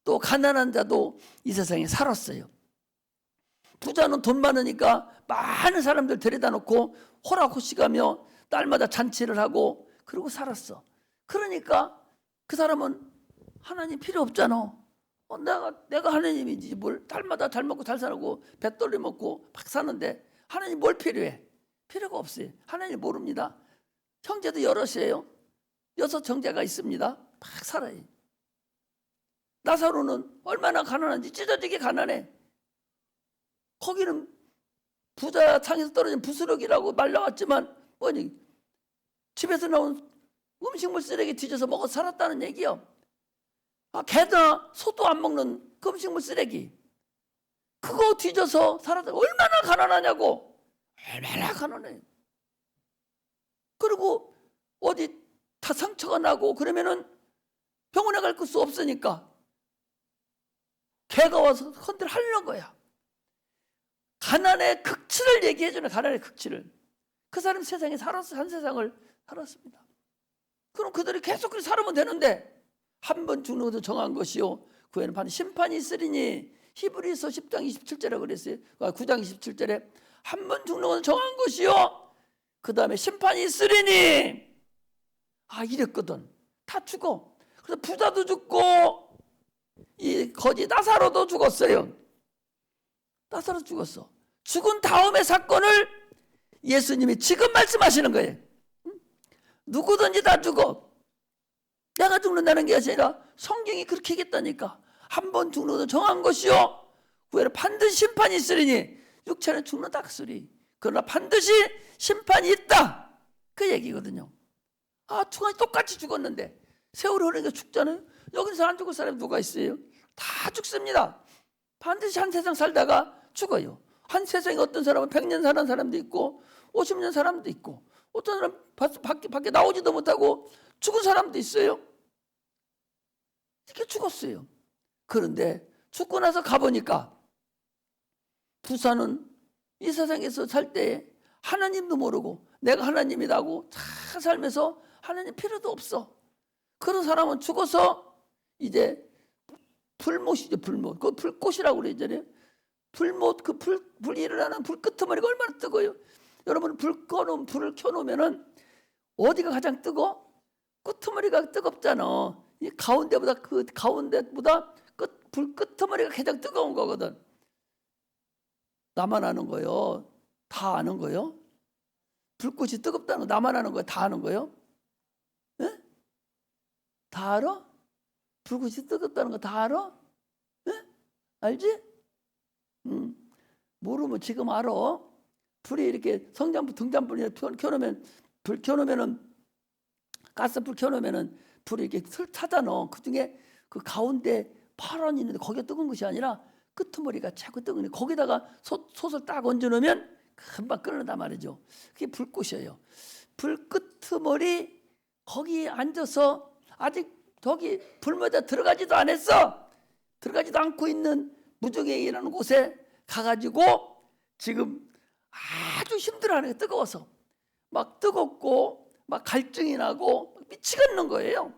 S1: 또 가난한 자도 이 세상에 살았어요. 부자는 돈 많으니까 많은 사람들 데려다 놓고 호락호식하며 딸마다 잔치를 하고 그러고 살았어. 그러니까 그 사람은 하나님 필요 없잖아. 내가 하나님이지 뭘. 딸마다 잘 먹고 잘 살고 배떨리 먹고 막 사는데 하나님 뭘 필요해? 필요가 없어요. 하나님 모릅니다. 형제도 여럿이에요. 6 형제가 있습니다. 막 살아요. 나사로는 얼마나 가난한지 찢어지게 가난해. 거기는 부자 창에서 떨어진 부스러기라고 말 나왔지만 뭐니 집에서 나온 음식물 쓰레기 뒤져서 먹어 살았다는 얘기요. 개나 소도 안 먹는 그 음식물 쓰레기 그거 뒤져서 살았다. 얼마나 가난하냐고. 얼마나 가난해. 그리고 어디 다 상처가 나고 그러면은 병원에 갈 수 없으니까 개가 와서 헌들 하려는 거야. 가난의 극치를 얘기해주는, 가난의 극치를. 그 사람 세상에 살았어. 한 세상을 살았습니다. 그럼 그들이 계속 그렇게 살아면 되는데 한 번 죽는 것도 정한 것이요 그 후에는 반 심판이 있으리니 히브리서 10장 27절에 그랬어요. 9장 27절에 한 번 죽는 것은 정한 것이요 그 다음에 심판이 있으리니. 이랬거든. 다 죽어. 그래서 부자도 죽고 이 거지 나사로도 죽었어요. 나사로 죽었어. 죽은 다음의 사건을 예수님이 지금 말씀하시는 거예요. 누구든지 다 죽어. 내가 죽는다는 게 아니라 성경이 그렇게 얘기했다니까. 한 번 죽는 것은 정한 것이요 그 후에는 반드시 심판이 있으리니. 육체는 죽는다 그 소리. 그러나 반드시 심판이 있다 그 얘기거든요. 똑같이 죽었는데 세월이 흐르니까 죽잖아요. 여기서 안 죽을 사람이 누가 있어요? 다 죽습니다. 반드시 한 세상 살다가 죽어요. 한 세상에 어떤 사람은 100년 사는 사람도 있고 50년 사람도 있고 어떤 사람 밖에 나오지도 못하고 죽은 사람도 있어요. 이렇게 죽었어요. 그런데 죽고 나서 가보니까 부사는 이 세상에서 살 때 하나님도 모르고 내가 하나님이라고 잘 살면서 하나님 필요도 없어. 그런 사람은 죽어서 이제 불못이죠, 불못. 그 불꽃이라고 그러잖아요. 불못, 그 불이 일어나는 불 끄트머리가 얼마나 뜨거워요. 여러분, 불을 켜놓으면은 어디가 가장 뜨거? 끄트머리가 뜨겁잖아. 이 가운데보다 불 끄트머리가 가장 뜨거운 거거든. 나만 아는 거요? 다 아는 거요? 불꽃이 뜨겁다는 거 나만 아는 거요? 다 아는 거요? 예? 다 알아? 불꽃이 뜨겁다는 거 다 알아? 예? 알지? 모르면 지금 알아. 불이 이렇게 등잔불에 불 켜놓으면은 가스불 켜놓으면은 불이 이렇게 타잖아. 그 중에 그 가운데 파란이 있는데 거기가 뜨거운 것이 아니라 끄트머리가 자꾸 뜨거운 거기다가 솥을 딱 얹어놓으면 금방 끓는단 말이죠. 그게 불꽃이에요. 불 끄트머리 거기 앉아서 아직 저기 불모자 들어가지도 않았어. 들어가지도 않고 있는 무적행이라는 곳에 가가지고 지금 아주 힘들어하는 게 뜨거워서 막 뜨겁고 막 갈증이 나고 미치겠는 거예요.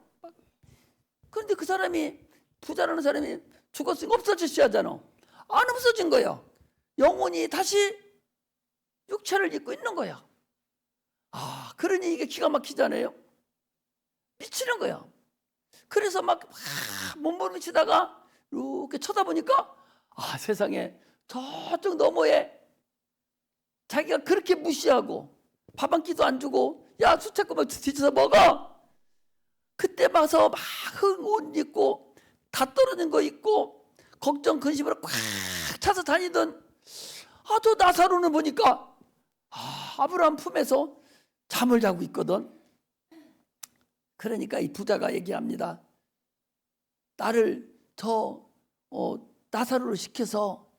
S1: 그런데 그 사람이 부자라는 사람이 죽었으니까 없어졌어야 하잖아. 안 없어진 거야. 영혼이 다시 육체를 입고 있는 거야. 그러니 이게 기가 막히잖아요. 미치는 거야. 그래서 막 몸부림치다가 이렇게 쳐다보니까 세상에 저쪽 너머에 자기가 그렇게 무시하고 밥 한 끼도 안 주고 야 수채꼬막 뒤져서 먹어. 그때 봐서 막 옷 입고 다 떨어진 거 입고 걱정 근심으로 꽉 차서 다니던 저 나사로는 보니까 아브라함 품에서 잠을 자고 있거든. 그러니까 이 부자가 얘기합니다. 나를 나사로를 시켜서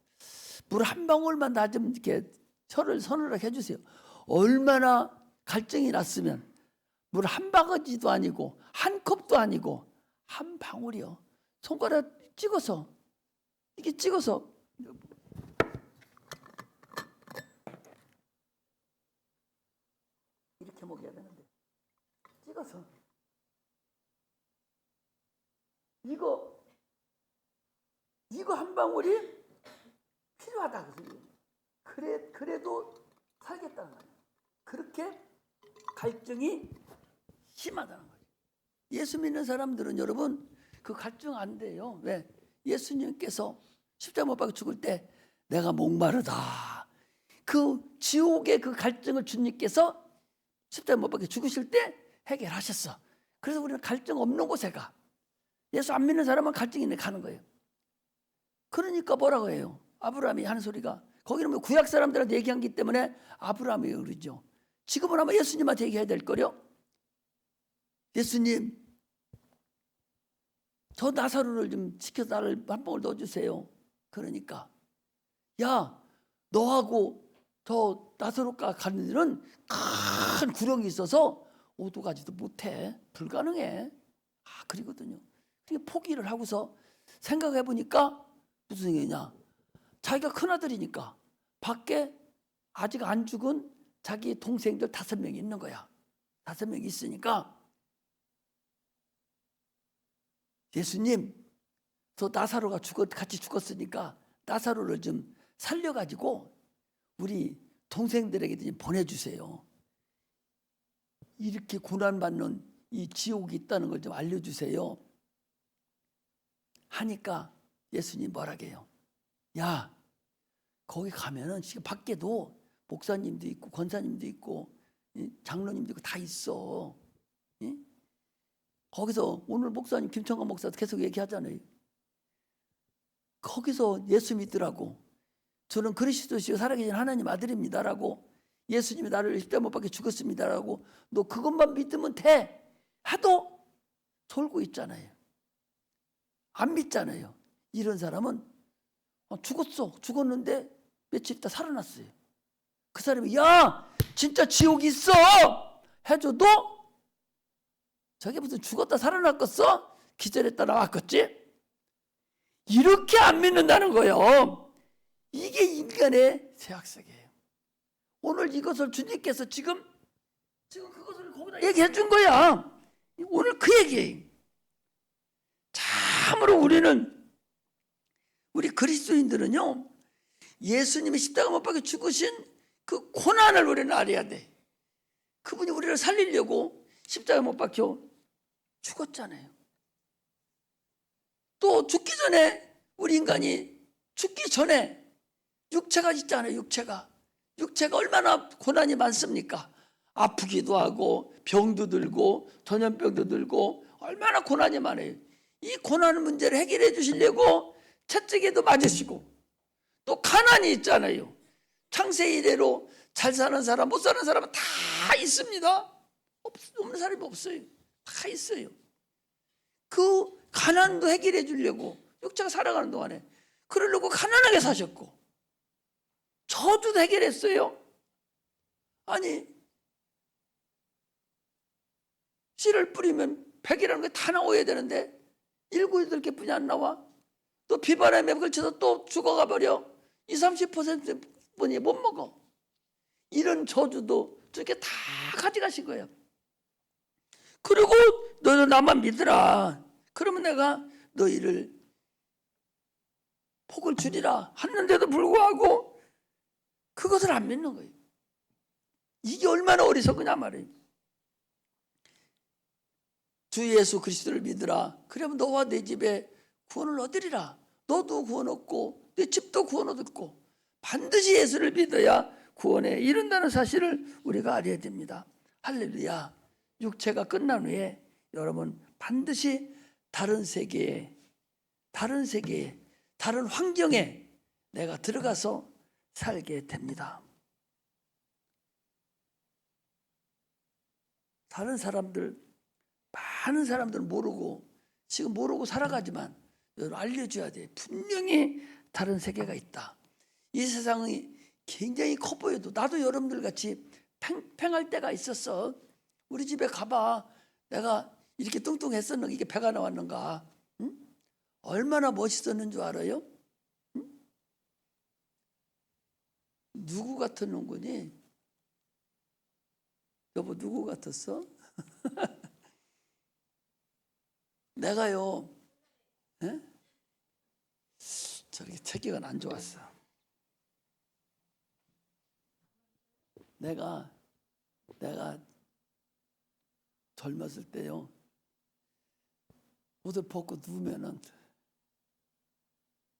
S1: 물 한 방울만 나 좀 이렇게 서늘하게 해주세요. 얼마나 갈증이 났으면 물 한 바가지도 아니고 한 컵도 아니고 한 방울이요. 손가락 찍어서 이렇게 찍어서 이렇게 먹여야 되는데 찍어서 이거 한 방울이 필요하다. 그래도 살겠다는 거예요. 그렇게 갈증이 심하다는 거예요. 예수 믿는 사람들은 여러분 그 갈증 안 돼요. 왜? 예수님께서 십자가 못 박혀 죽을 때 내가 목마르다. 그 지옥의 그 갈증을 주님께서 십자가 못 박혀 죽으실 때 해결하셨어. 그래서 우리는 갈증 없는 곳에 가. 예수 안 믿는 사람은 갈증이 있네 가는 거예요. 그러니까 뭐라고 해요? 아브라함이 하는 소리가 거기는 뭐 구약 사람들한테 얘기한기 때문에 아브라함이 그러죠. 지금은 아마 예수님한테 얘기해야 될 거요. 예수님, 저 나사로를 좀 시켜서 나를 한 방울 넣어주세요. 그러니까 야, 너하고 저 나사로가 가는 데는 큰 구렁이 있어서 오도 가지도 못해. 불가능해. 그러거든요. 그러니까 포기를 하고서 생각해 보니까 무슨 생각이냐. 자기가 큰아들이니까 밖에 아직 안 죽은 자기 동생들 5명이 있는 거야. 5명이 있으니까 예수님, 저 나사로가 같이 죽었으니까 나사로를 좀 살려가지고 우리 동생들에게 좀 보내주세요. 이렇게 고난받는 이 지옥이 있다는 걸 좀 알려주세요. 하니까 예수님 뭐라고 해요? 야, 거기 가면은 지금 밖에도 목사님도 있고 권사님도 있고 장로님도 있고 다 있어. 거기서 오늘 목사님 김청관 목사도 계속 얘기하잖아요. 거기서 예수 믿더라고. 저는 그리스도시요 살아계신 하나님 아들입니다라고 예수님이 나를 십자가 못 박혀 죽었습니다라고 너 그것만 믿으면 돼 하도 졸고 있잖아요. 안 믿잖아요. 이런 사람은 죽었는데 며칠 있다 살아났어요. 그 사람이 야 진짜 지옥이 있어 해줘도 저게 무슨 죽었다 살아났겠어? 기절했다 나왔겠지? 이렇게 안 믿는다는 거예요. 이게 인간의 죄악성이에요. 오늘 이것을 주님께서 지금 그것을 거기다 얘기해 준 거야. 오늘 그 얘기예요. 참으로 우리는 우리 그리스도인들은요, 예수님이 십자가 못 박혀 죽으신 그 고난을 우리는 알아야 돼. 그분이 우리를 살리려고 십자가 못 박혀 죽었잖아요. 또 죽기 전에, 우리 인간이 죽기 전에 육체가 있잖아요. 육체가 얼마나 고난이 많습니까? 아프기도 하고 병도 들고 전염병도 들고 얼마나 고난이 많아요. 이 고난 문제를 해결해 주시려고 채찍에도 맞으시고, 또 가난이 있잖아요. 창세 이래로 잘 사는 사람, 못 사는 사람은 다 있습니다. 없는 사람이 없어요. 다 있어요. 그 가난도 해결해 주려고 육체가 살아가는 동안에 그러려고 가난하게 사셨고, 저주도 해결했어요. 아니, 씨를 뿌리면 100이라는 게 다 나와야 되는데 7, 8개뿐이 안 나와. 또 비바람에 걸쳐서 또 죽어가 버려. 20, 30%뿐이 못 먹어. 이런 저주도 저렇게 다 가져가신 거예요. 그리고 너는 나만 믿으라. 그러면 내가 너희를 복을 주리라 했는데도 불구하고 그것을 안 믿는 거예요. 이게 얼마나 어리석으냐 말이에요. 주 예수 그리스도를 믿으라. 그러면 너와 내 집에 구원을 얻으리라. 너도 구원 얻고 내 집도 구원 얻고, 반드시 예수를 믿어야 구원에 이른다는 사실을 우리가 알아야 됩니다. 할렐루야. 육체가 끝난 후에 여러분 반드시 다른 세계에, 다른 환경에 내가 들어가서 살게 됩니다. 다른 사람들, 많은 사람들은 모르고, 지금 모르고 살아가지만 여러분 알려줘야 돼. 분명히 다른 세계가 있다. 이 세상이 굉장히 커 보여도, 나도 여러분들 같이 팽팽할 때가 있었어. 우리 집에 가봐. 내가 이렇게 뚱뚱했었는가, 이게 배가 나왔는가. 응? 얼마나 멋있었는 줄 알아요? 응? 누구 같은 거니? 여보, 누구 같았어? 내가요, 에? 저기 체격은 안 좋았어. 내가 젊었을 때요, 옷을 벗고 누우면은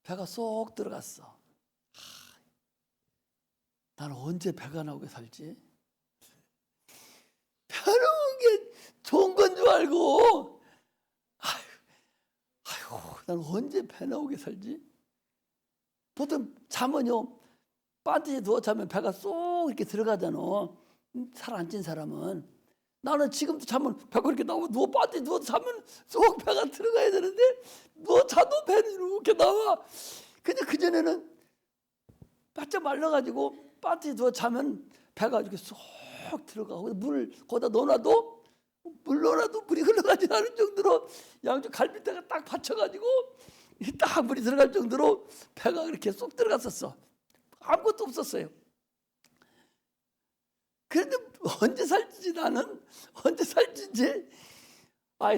S1: 배가 쏙 들어갔어. 나는 언제 배가 나오게 살지? 배 나오는 게 좋은 건 줄 알고, 아이고, 나는 언제 배 나오게 살지? 보통 잠은요, 반드시 누워 자면 배가 쏙 이렇게 들어가잖아. 살 안 찐 사람은. 나는 지금도 자면 배가 이렇게 나오고, 반드시 누워 자면 쏙 배가 들어가야 되는데, 누워 자도 배는 이렇게 나와. 근데 그전에는 바짝 말라가지고 반드시 누워 자면 배가 이렇게 쏙 들어가고, 물 거기다 넣어놔도, 물이 흘러가지 않을 정도로 양쪽 갈비뼈가 딱 받쳐가지고 딱 물이 들어갈 정도로 배가 이렇게 쏙 들어갔었어. 아무것도 없었어요. 그런데 언제 살찌지, 나는 언제 살찌지?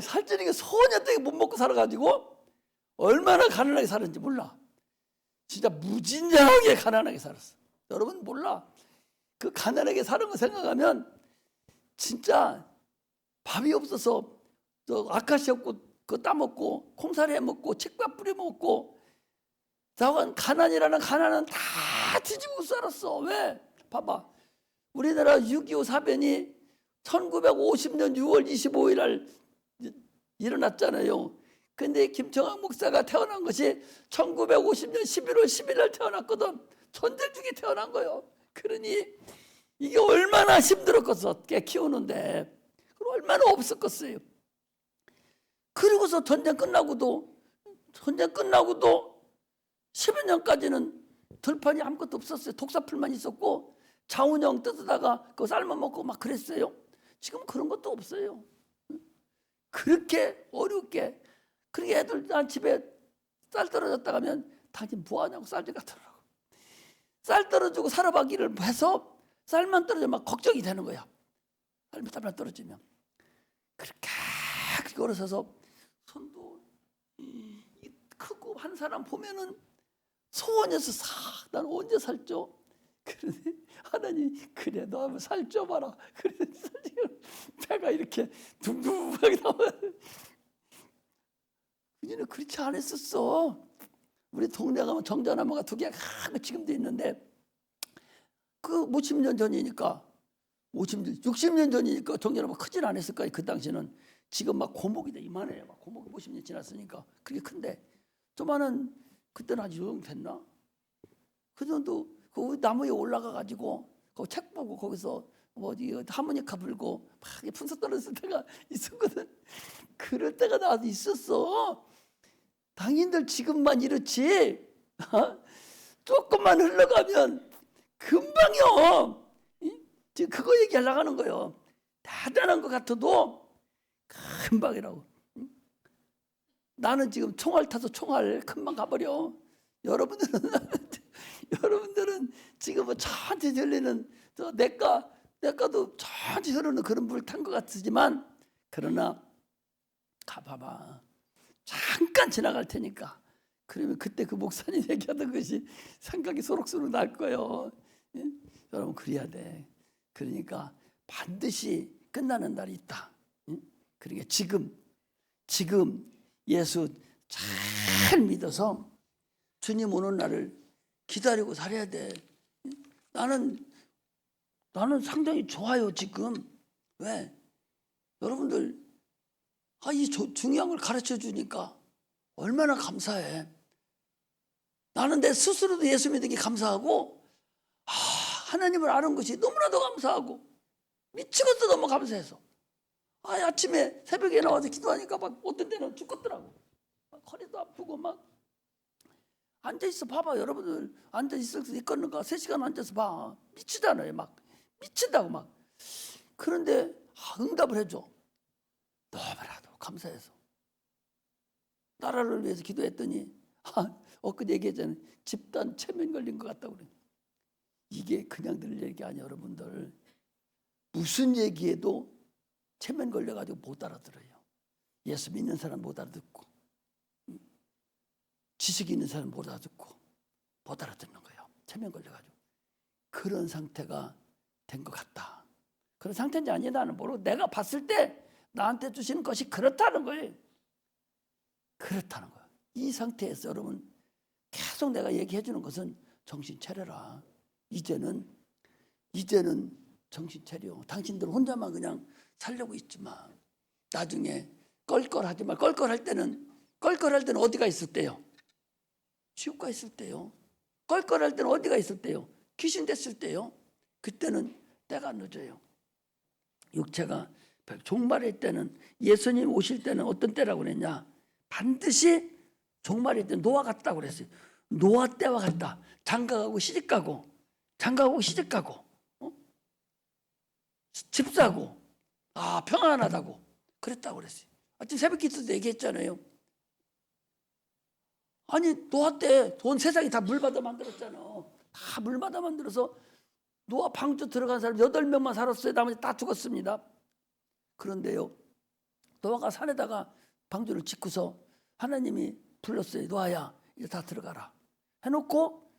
S1: 살찌는 게 소녀 때문에 못 먹고 살아가지고 얼마나 가난하게 살았는지 몰라. 진짜 무진장하게 가난하게 살았어. 여러분 몰라. 그 가난하게 사는 거 생각하면 진짜 밥이 없어서 저 아카시아꽃 그거 따먹고 콩사리 해먹고 칡밥 뿌려 먹고, 가난이라는 가난은 다 뒤집고 살았어. 왜? 봐봐. 우리나라 6.25 사변이 1950년 6월 25일 날 일어났잖아요. 근데 김청학 목사가 태어난 것이 1950년 11월 10일 날 태어났거든. 전쟁 중에 태어난 거예요. 그러니 이게 얼마나 힘들었겠어. 깨 키우는데. 얼마나 없었겠어요. 그리고서 전쟁 끝나고도 10여 년까지는 들판이 아무것도 없었어요. 독사풀만 있었고 자운형 뜯어다가 그거 삶아 먹고 막 그랬어요. 지금 그런 것도 없어요. 그렇게 어렵게. 그러니까 애들 난 집에 쌀 떨어졌다 가면 당신 뭐하냐고 쌀집 같더라고. 쌀 떨어지고 살아가기를 해서 쌀만 떨어지면 막 걱정이 되는 거야. 쌀만 떨어지면. 그렇게 걸어서서 손도 크고 한 사람 보면은 소원해서 난 언제 살쪄? 그러니 하나님, 그래 너 한번 살쪄봐라. 그래 배가 이렇게 둥둥하게 나와. 그전에 그렇지 않았었어. 우리 동네 가면 정자나무가 2개가 지금도 있는데, 그 50년 전이니까 60년 전이니까 정자나무 크진 않았을 거예요. 그 당시는. 지금 막 고목이 돼 이만해요. 막 고목이 50년 지났으니까 그렇게 큰데, 조만한 그때는 아주 요용됐나? 그 정도 그 나무에 올라가 가지고 그 책 보고 거기서 뭐 어디 하모니카 불고 막 풍선 떨어질 때가 있었거든. 그럴 때가 나도 있었어. 당인들 지금만 이렇지 조금만 흘러가면 금방요. 지금 그거 얘기하려고 하는 거예요. 대단한 것 같아도 금방이라고. 나는 지금 총알 타서 총알 금방 가버려. 여러분들은 지금 뭐 천천히 흘리는 저 내과도 천천히 흐르는 그런 물 탄 것 같지만, 그러나 가봐봐. 잠깐 지나갈 테니까. 그러면 그때 그 목사님 얘기하던 것이 생각이 소록소록 날 거예요. 예? 여러분 그래야 돼. 그러니까 반드시 끝나는 날이 있다. 예? 그러니까 지금 예수 잘 믿어서 주님 오는 날을 기다리고 살아야 돼. 나는 상당히 좋아요 지금. 왜? 여러분들 이 중요한 걸 가르쳐 주니까 얼마나 감사해. 나는 내 스스로도 예수 믿는 게 감사하고, 하나님을 아는 것이 너무나도 감사하고, 미치겠어 너무 감사해서. 아침에 새벽에 나와서 기도하니까 막 어떤 때는 죽겠더라고. 허리도 아프고 막. 앉아있어 봐봐. 여러분들 앉아있을 있겠는가? 3시간 앉아서 봐. 미치잖아요. 막 미친다고 막. 그런데 응답을 해줘. 너무나도 감사해서. 나라를 위해서 기도했더니 엊그제 얘기했잖아요. 집단 체면 걸린 것 같다고 그래. 이게 그냥 들 얘기 아니에요. 여러분들 무슨 얘기해도 체면 걸려가지고 못 알아들어요. 예수 믿는 사람 못 알아듣고, 지식 있는 사람 못 알아듣고 못 알아듣는 거예요. 체면 걸려가지고. 그런 상태가 된 것 같다. 그런 상태인지 아닌지 나는 모르고, 내가 봤을 때 나한테 주시는 것이 그렇다는 거예요. 그렇다는 거예요. 이 상태에서 여러분 계속 내가 얘기해 주는 것은 정신 차려라. 이제는 정신 차려. 당신들 혼자만 그냥 살려고 있지 마. 나중에 껄껄하지 마. 껄껄할 때는 어디가 있을 때요? 지옥가 있을 때요. 껄껄할 때는 어디가 있을 때요? 귀신 됐을 때요. 그때는 때가 늦어요. 육체가 종말일 때는, 예수님 오실 때는 어떤 때라고 그랬냐? 반드시 종말일 때 노아 같다고 그랬어요. 노아 때와 같다. 장가가고 시집가고 집 사고 평안하다고 그랬다고 그랬어요. 아침 새벽 기도 때 얘기했잖아요. 아니 노아 때 온 세상이 다 물바다 만들었잖아. 다 물바다 만들어서 노아 방주 들어간 사람 8명만 살았어요. 나머지 다 죽었습니다. 그런데요, 노아가 산에다가 방주를 짓고서 하나님이 불렀어요. 노아야 이제 다 들어가라 해놓고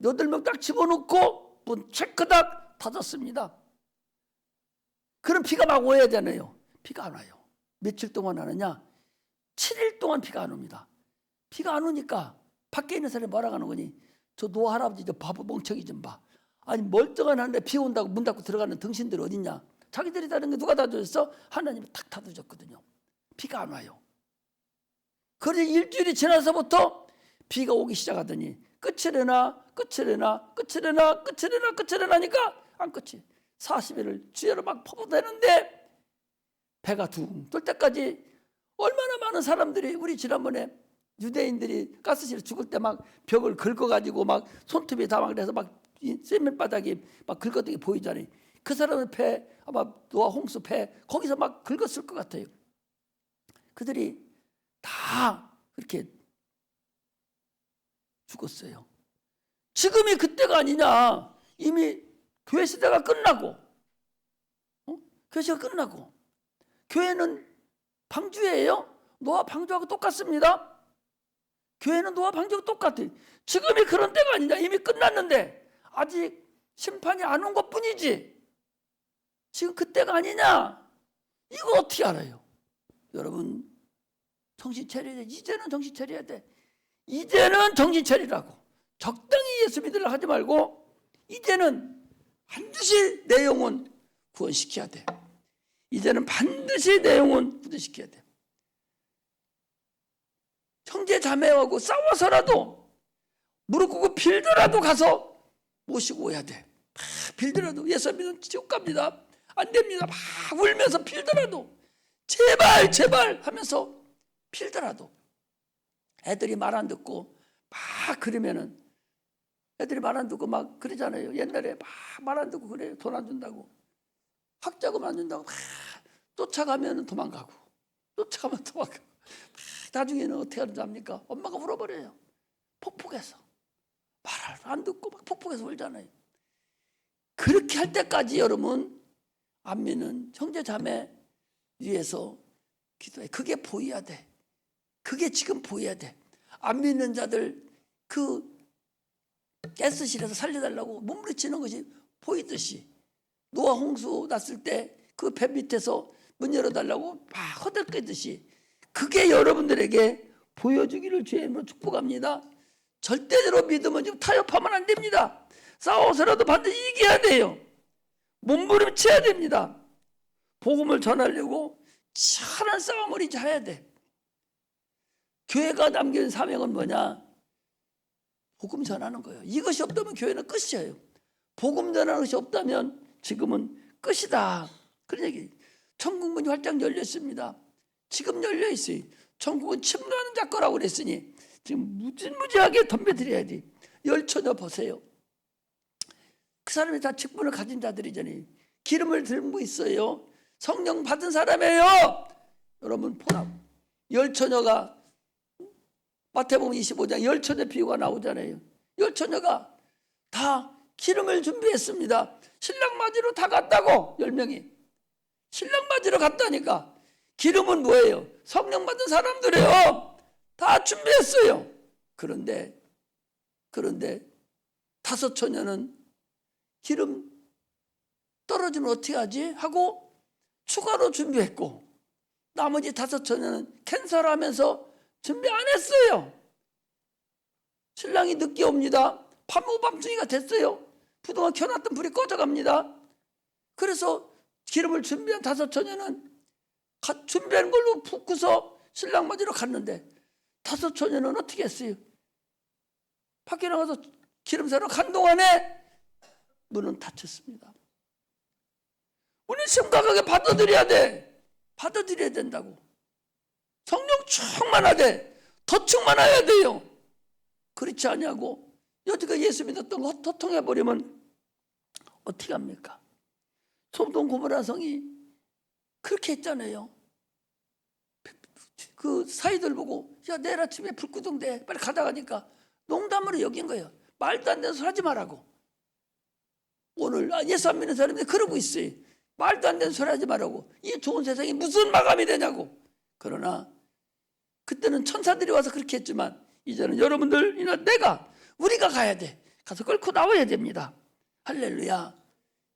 S1: 8명 딱 집어넣고 문 체크닥 닫았습니다. 그럼 비가 막 오야 되잖아요. 비가 안 와요. 며칠 동안 안 오냐? 7일 동안 비가 안 옵니다. 비가 안 오니까 밖에 있는 사람이 뭐라고 하는 거니? 저 노아 할아버지 저 바보 멍청이 좀 봐. 아니 멀쩡한 하는데 비 온다고 문 닫고 들어가는 등신들이 어딨냐? 자기들이 다른 게 누가 닫아줬어? 하나님이 탁 닫아줬거든요. 비가 안 와요. 그래서 일주일이 지나서부터 비가 오기 시작하더니 끝이래나 하니까 안 끝이. 40일을 주야로 막 퍼부대는데 배가 둥 뜰 때까지 얼마나 많은 사람들이, 우리 지난번에 유대인들이 가스실에 죽을 때 막 벽을 긁어가지고 막 손톱이 다 막 그래서 막 세면바닥이 막 긁어대기 보이잖아요. 그 사람의 배, 아마 노아 홍수 배 거기서 막 긁었을 것 같아요. 그들이 다 그렇게 죽었어요. 지금이 그때가 아니냐. 이미 교회 시대가 끝나고, 교회 시대가 끝나고, 교회는 방주예요. 노아 방주하고 똑같습니다. 교회는 노아 방주하고 똑같아요. 지금이 그런 때가 아니냐. 이미 끝났는데 아직 심판이 안 온 것뿐이지 지금 그때가 아니냐. 이거 어떻게 알아요? 여러분 정신 차려야 돼. 이제는 정신 차려야 돼. 이제는 정신 차리라고. 적당히 예수 믿으려고 하지 말고 이제는 반드시 내 영혼 구원시켜야 돼. 이제는 반드시 내 영혼 구원시켜야 돼. 형제 자매하고 싸워서라도 무릎 꿇고 빌더라도 가서 모시고 오야 돼. 막 빌더라도 예수 믿으면 지옥 갑니다. 안 됩니다. 막 울면서 빌더라도 제발 제발 하면서 빌더라도 애들이 말 안 듣고 막 그러면은 애들이 말 안 듣고 막 그러잖아요. 옛날에 막 말 안 듣고 그래요. 돈 안 준다고 학자금 안 준다고 막 쫓아가면 도망가고 쫓아가면 도망가고 나중에는 어떻게 하는지 압니까? 엄마가 울어버려요. 폭폭해서 말을 안 듣고 막 폭폭해서 울잖아요. 그렇게 할 때까지 여러분 안 믿는 형제 자매 위해서 기도해. 그게 보여야 돼. 그게 지금 보여야 돼. 안 믿는 자들 그 가스실에서 살려달라고 몸부림치는 것이 보이듯이 노아 홍수 났을 때 그 배 밑에서 문 열어달라고 막 허덕이듯이 그게 여러분들에게 보여주기를 주의 이름으로 축복합니다. 절대로 믿음은 지금 타협하면 안 됩니다. 싸워서라도 반드시 이겨야 돼요. 몸부림쳐야 됩니다. 복음을 전하려고 치열한 싸움을 이제 해야 돼. 교회가 남긴 사명은 뭐냐? 복음 전하는 거예요. 이것이 없다면 교회는 끝이에요. 복음 전하는 것이 없다면 지금은 끝이다. 그런 얘기. 천국 문이 활짝 열려 있습니다. 지금 열려 있어요. 천국은 침노하는 자 거라고 그랬으니 지금 무지무지하게 덤벼드려야지. 열처녀 보세요. 그 사람이 다 직분을 가진 자들이잖아요. 기름을 들고 있어요. 성령 받은 사람이에요. 여러분 보라. 열처녀가 마태복음 25장 열처녀 비유가 나오잖아요. 열처녀가 다 기름을 준비했습니다. 신랑 맞으러 다 갔다고 10명이. 신랑 맞으러 갔다니까. 기름은 뭐예요? 성령 받은 사람들이에요. 다 준비했어요. 그런데 다섯 처녀는 기름 떨어지면 어떻게 하지? 하고 추가로 준비했고 나머지 다섯 처녀는 캔슬하면서 준비 안 했어요. 신랑이 늦게 옵니다. 밤오밤중이가 됐어요. 그동안 켜놨던 불이 꺼져갑니다. 그래서 기름을 준비한 다섯 처녀는 준비한 걸로 붓고서 신랑 맞으러 갔는데 다섯 처녀는 어떻게 했어요? 밖에 나가서 기름 사러 간 동안에 문은 닫혔습니다. 우리는 심각하게 받아들여야 돼. 받아들여야 된다고. 성령 충만하되 더 충만해야 돼요. 그렇지 않냐고 여태가 예수 믿었던 거 헛통해버리면 어떻게 합니까? 소돔 고모라 성이 그렇게 했잖아요. 그 사이들 보고 야 내일 아침에 불구덩대 빨리 가다가니까 농담으로 여긴 거예요. 말도 안 되는 소리 하지 말라고. 오늘 예수 안 믿는 사람들이 그러고 있어요. 말도 안 되는 소리 하지 말라고. 이 좋은 세상이 무슨 마감이 되냐고. 그러나 그때는 천사들이 와서 그렇게 했지만 이제는 여러분들이나 우리가 가야 돼. 가서 끌고 나와야 됩니다. 할렐루야.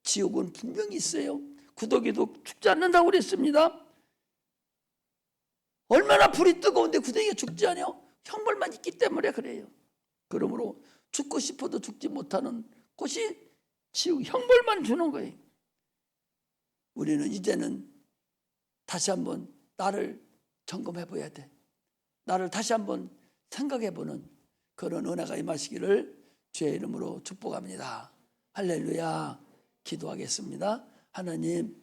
S1: 지옥은 분명히 있어요. 구더기도 죽지 않는다고 그랬습니다. 얼마나 불이 뜨거운데 구더기가 죽지 않아요? 형벌만 있기 때문에 그래요. 그러므로 죽고 싶어도 죽지 못하는 곳이 지옥, 형벌만 주는 거예요. 우리는 이제는 다시 한번 나를 점검해 봐야 돼. 나를 다시 한번 생각해 보는 그런 은혜가 임하시기를 주의 이름으로 축복합니다. 할렐루야. 기도하겠습니다. 하나님